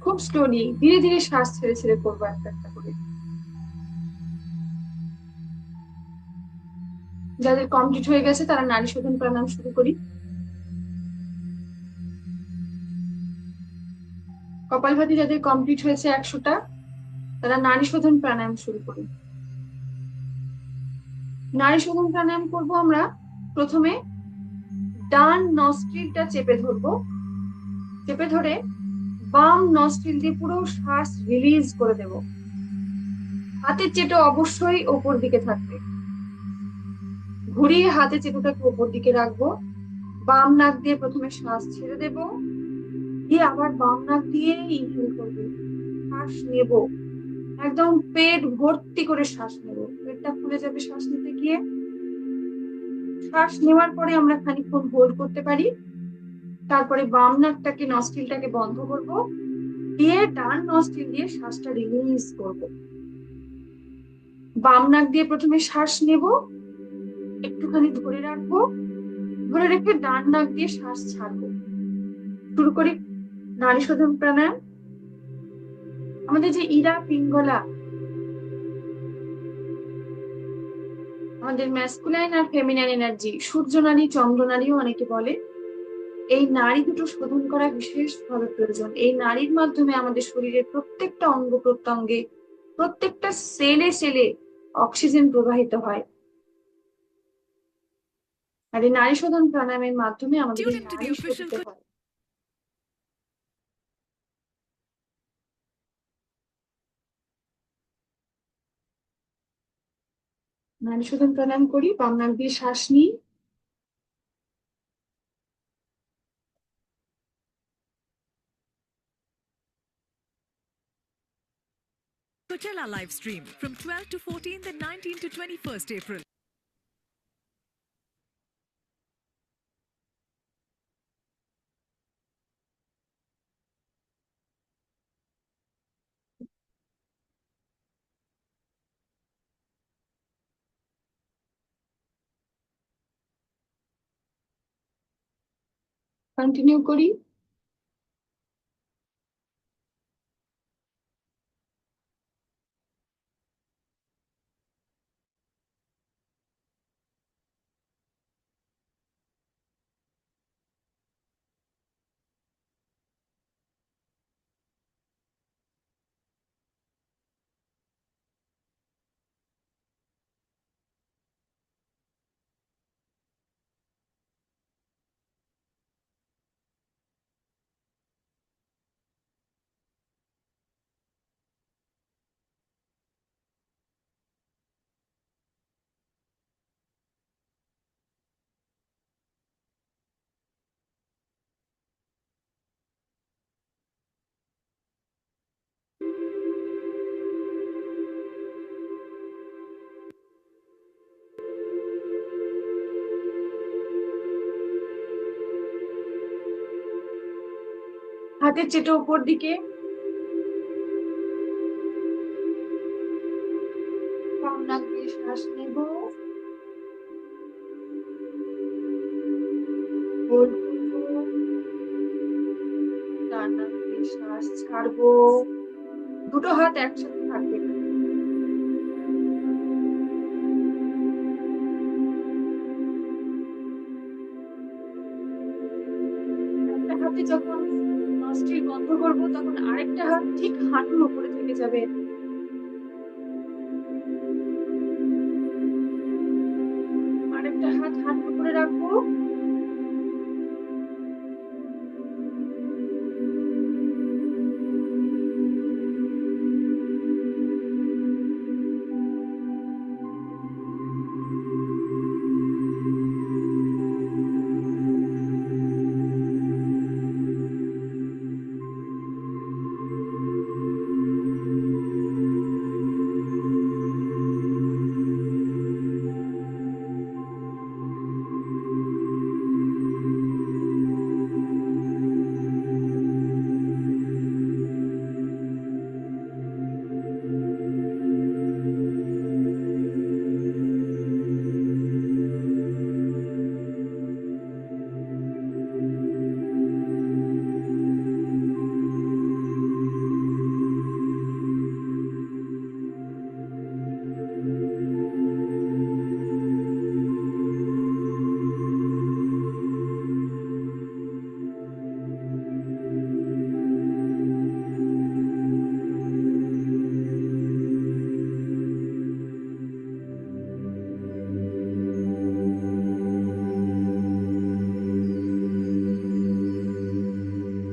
খুব স্লোলি, ধীরে ধীরে শ্বাস ছেড়ে ছেড়ে করবো একটা একটা করে। যাদের কমপ্লিট হয়ে গেছে তারা নাড়ি শোধন প্রাণায়াম শুরু করি। কপালভাতি যাদের কমপ্লিট হয়েছে 100টা, তারা নাড়ি শোধন প্রাণায়াম শুরু করি। নাড়ি শোধন প্রাণায়াম করবো আমরা। প্রথমে ডান নস্ট্রিলটা চেপে ধরবো, চেপে ধরে বাম নস্ট্রিল দিয়ে পুরো শ্বাস রিলিজ করে দেব। হাতের চেটো অবশ্যই ওপর দিকে থাকবে। ঘুরিয়ে হাতের চেটোটাকে ওপর দিকে রাখবো। বাম নাক দিয়ে প্রথমে শ্বাস ছেড়ে দেব, দিয়ে আবার বাম নাক দিয়ে ইনহেল করবো, শ্বাস নেব, একদম পেট ভর্তি করে শ্বাস নেব, পেটটা ফুলে যাবে শ্বাস নিতে গিয়ে। শ্বাস নেওয়ার পরে আমরা খানিকক্ষণ হোল্ড করতে পারি, তারপরে বাম নাকটাকে নস্ট্রিলটাকে বন্ধ করব, দিয়ে ডান নস্ট্রিল দিয়ে শ্বাসটা রিলিজ করব। বাম নাক দিয়ে প্রথমে শ্বাস নেব, একটুখানি ধরে রাখবো, ধরে রেখে ডান নাক দিয়ে শ্বাস ছাড়বো। শুরু করি নাড়ি শোধন প্রাণায়াম। আমাদের যে ইরা পিঙ্গলা, আমাদের ম্যাসকুলাইন আর ফেমিনাইন এনার্জি, সূর্য নারী, চন্দ্র নারীও অনেকে বলে, এই নাড়ি দুটো শোধন করা বিশেষভাবে প্রয়োজন। এই নাড়ির মাধ্যমে আমাদের শরীরের প্রত্যেকটা অঙ্গ প্রত্যঙ্গে, প্রত্যেকটা সেলে সেলে অক্সিজেন প্রবাহিত হয়। আর এই নাড়ি শোধন প্রাণায়ামের মাধ্যমে আমাদের নাড়ি শোধিত হয়। নাড়ি শোধন প্রাণায়াম করি, বাম নাক দিয়ে শ্বাস নিই। Coachella live stream from 12 to 14th and 19th to 21st April. Continue করি। হাতের চেটো উপর দিকে, বাম নাক দিয়ে শ্বাস নেব, হোল্ড করবো, ডান নাক দিয়ে শ্বাস ছাড়বো। দুটো হাত একসাথে থাকবে না। একটা হাতে যখন নস্ট্রিল বন্ধ করবো তখন আরেকটা হাত ঠিক হাঁটুর উপরে থেকে যাবে। আরেকটা হাত হাঁটুর উপরে রাখবো।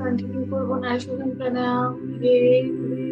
কন্টিনিউ করবো নাড়ি শোধন প্রাণায়াম ধীরে ধীরে।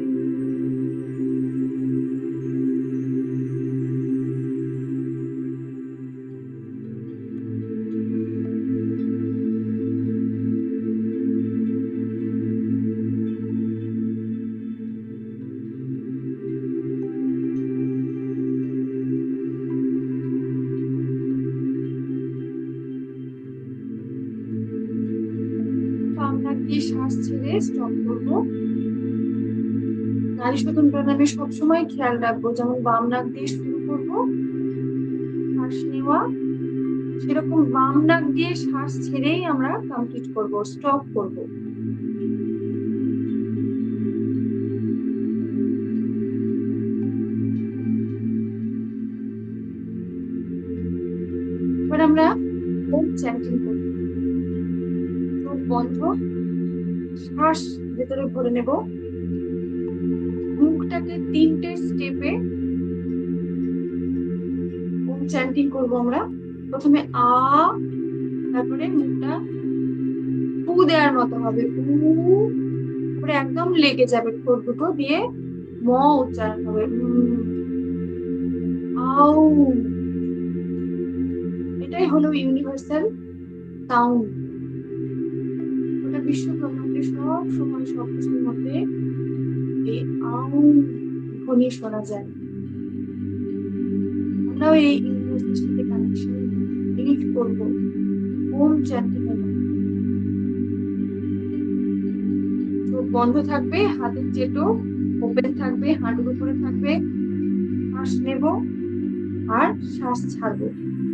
বাম নাক দিয়ে শ্বাস ছেড়ে স্টপ করবো। নাড়ি শোধন প্রাণায়ামে সবসময় খেয়াল রাখবো, যেমন বাম নাক দিয়ে শুরু করবো শ্বাস নেওয়া, সেরকম বাম নাক দিয়ে শ্বাস ছেড়েই আমরা কমপ্লিট করব, স্টপ করব। এবার আমরা ওম চ্যান্টিং করব। চোখ বন্ধ, শ্বাস ভেতরে ভরে নেব, মুখটাকে 3টে স্টেপে ওম চ্যান্টিং করব আমরা। প্রথমে আ, তারপরে মুখটা ফু দেওয়ার মতো হবে, তারপরে একদম লেগে যাবে ঠোঁট দুটো দিয়ে ম উচ্চারণ হবে, আ। আউ, এটাই হলো ইউনিভার্সাল সাউন্ড। ওটা বিশ্ব ব্রহ্মাণ্ডে সব সময় সব কিছুর মধ্যে এই আউ ধ্বনি শোনা যায়। আমরাও এই ইউনিভার্সের সাথে কানেকশন বিল্ড করবো ওম চ্যান্টিং এর মাধ্যমে। চোখ বন্ধ থাকবে, হাতের চেটো ওপেন থাকবে, হাঁটুর উপরে থাকবে, শ্বাস নেব আর শ্বাস ছাড়বো।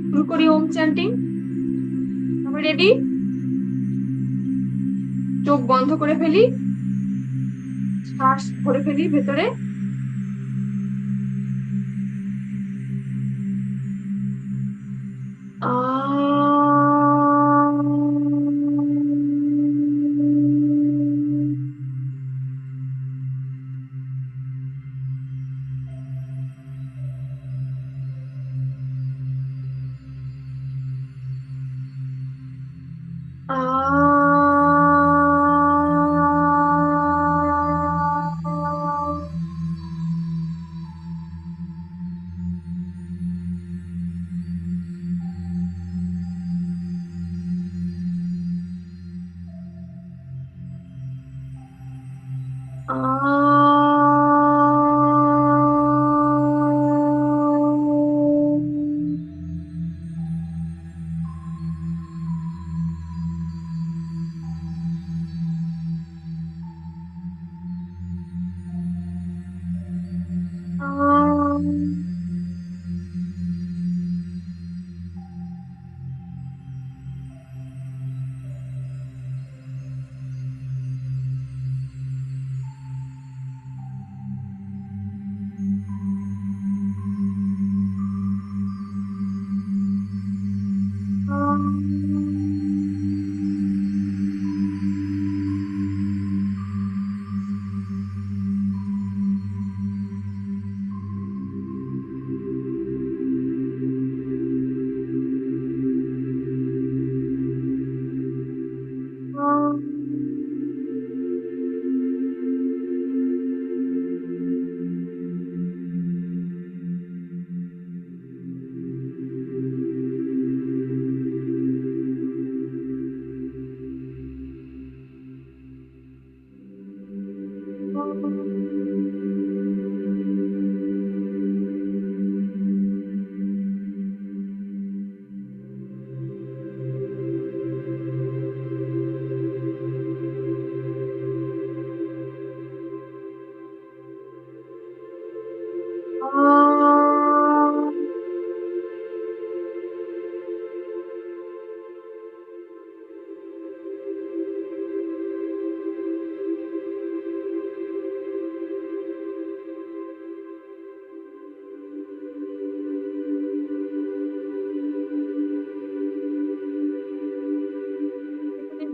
শুরু করি ওম চ্যান্টিং। সবাই রেডি? চোখ বন্ধ করে ফেলি, শ্বাস ভরে ফেলি ভেতরে।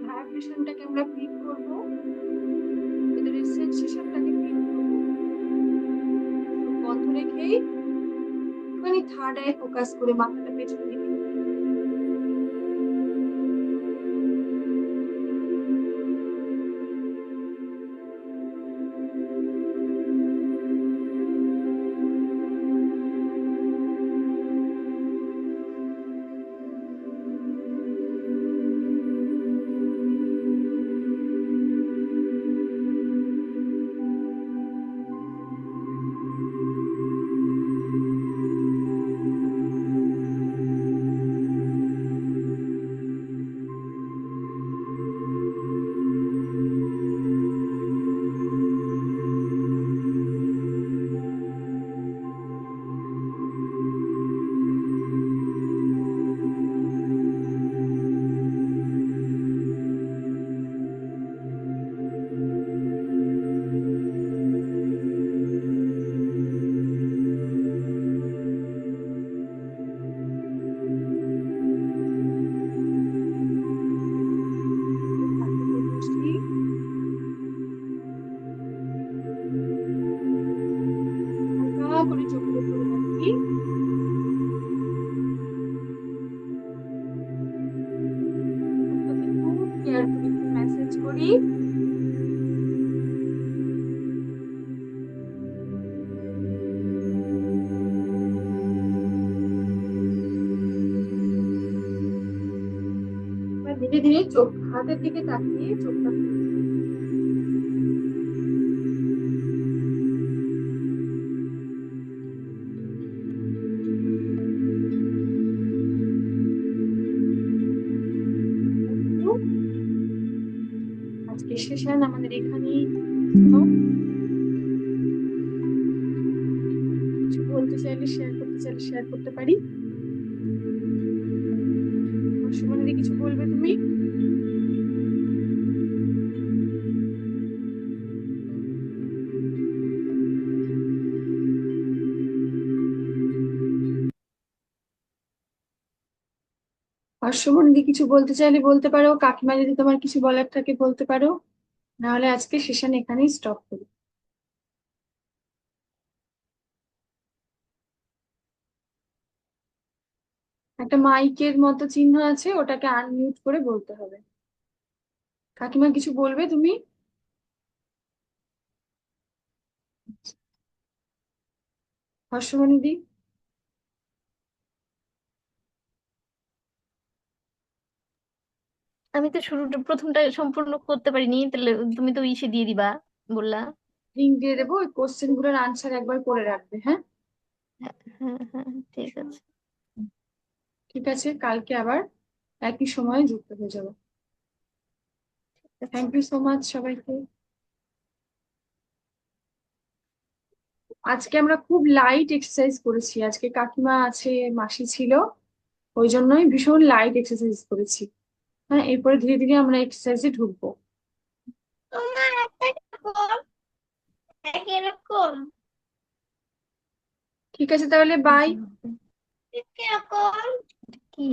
ভাইব্রেশনটাকে আমরা ফিল করবো, ভেতরের সেন্সেশনটাকে ফিল করবো। চোখ বন্ধ রেখেই একটুখানি থার্ড আই ফোকাস করে মাথাটা পেছনে দিকে। করে চোখের উপরে রাখি। খুব কেয়ারফুলি মেসেজ করি। ধীরে ধীরে চোখ হাতের দিকে তাকিয়ে চোখটা খুলুন। আজকে সেশন আমাদের এখানেই stop। কিছু বলতে চাইলে শেয়ার করতে চাইলে শেয়ার করতে পারি। সুমনদি কিছু বলবে তুমি? আর সুমনদি কিছু বলতে চাইলে বলতে পারো, কাকিমা যদি তোমার কিছু বলার থাকে বলতে পারো, নাহলে আজকে সেশন এখানেই স্টপ করি। একটা মাইকের মতো চিহ্ন আছে, ওটাকে আনমিউট করে বলতে হবে। কাকিমা কিছু বলবে তুমি? হর্ষমণি দি? আমি তো শুরুটা প্রথমটা সম্পূর্ণ করতে পারিনি, তাহলে তুমি তো ইসে দিয়ে দিবা, বললা। লিঙ্ক দিয়ে দেবো, ওই কোশ্চেন গুলোর আনসার একবার করে রাখবে, হ্যাঁ? হ্যাঁ হ্যাঁ হ্যাঁ, ঠিক আছে। ঠিক আছে, কালকে আবার একই সময়ে যুক্ত হয়ে যাবো। থ্যাংক ইউ সো মাচ সবাইকে। আজকে আমরা খুব লাইট এক্সারসাইজ করেছি, আজকে কাকিমা আছে, মাসি ছিল, ওই জন্যই ভীষণ লাইট এক্সারসাইজ করেছি। হ্যাঁ, এরপরে ধীরে ধীরে আমরা এক্সারসাইজে ঢুকবো। তোমার একটা এরকম এরকম ঠিক আছে তাহলে, বাই। কিরকম কি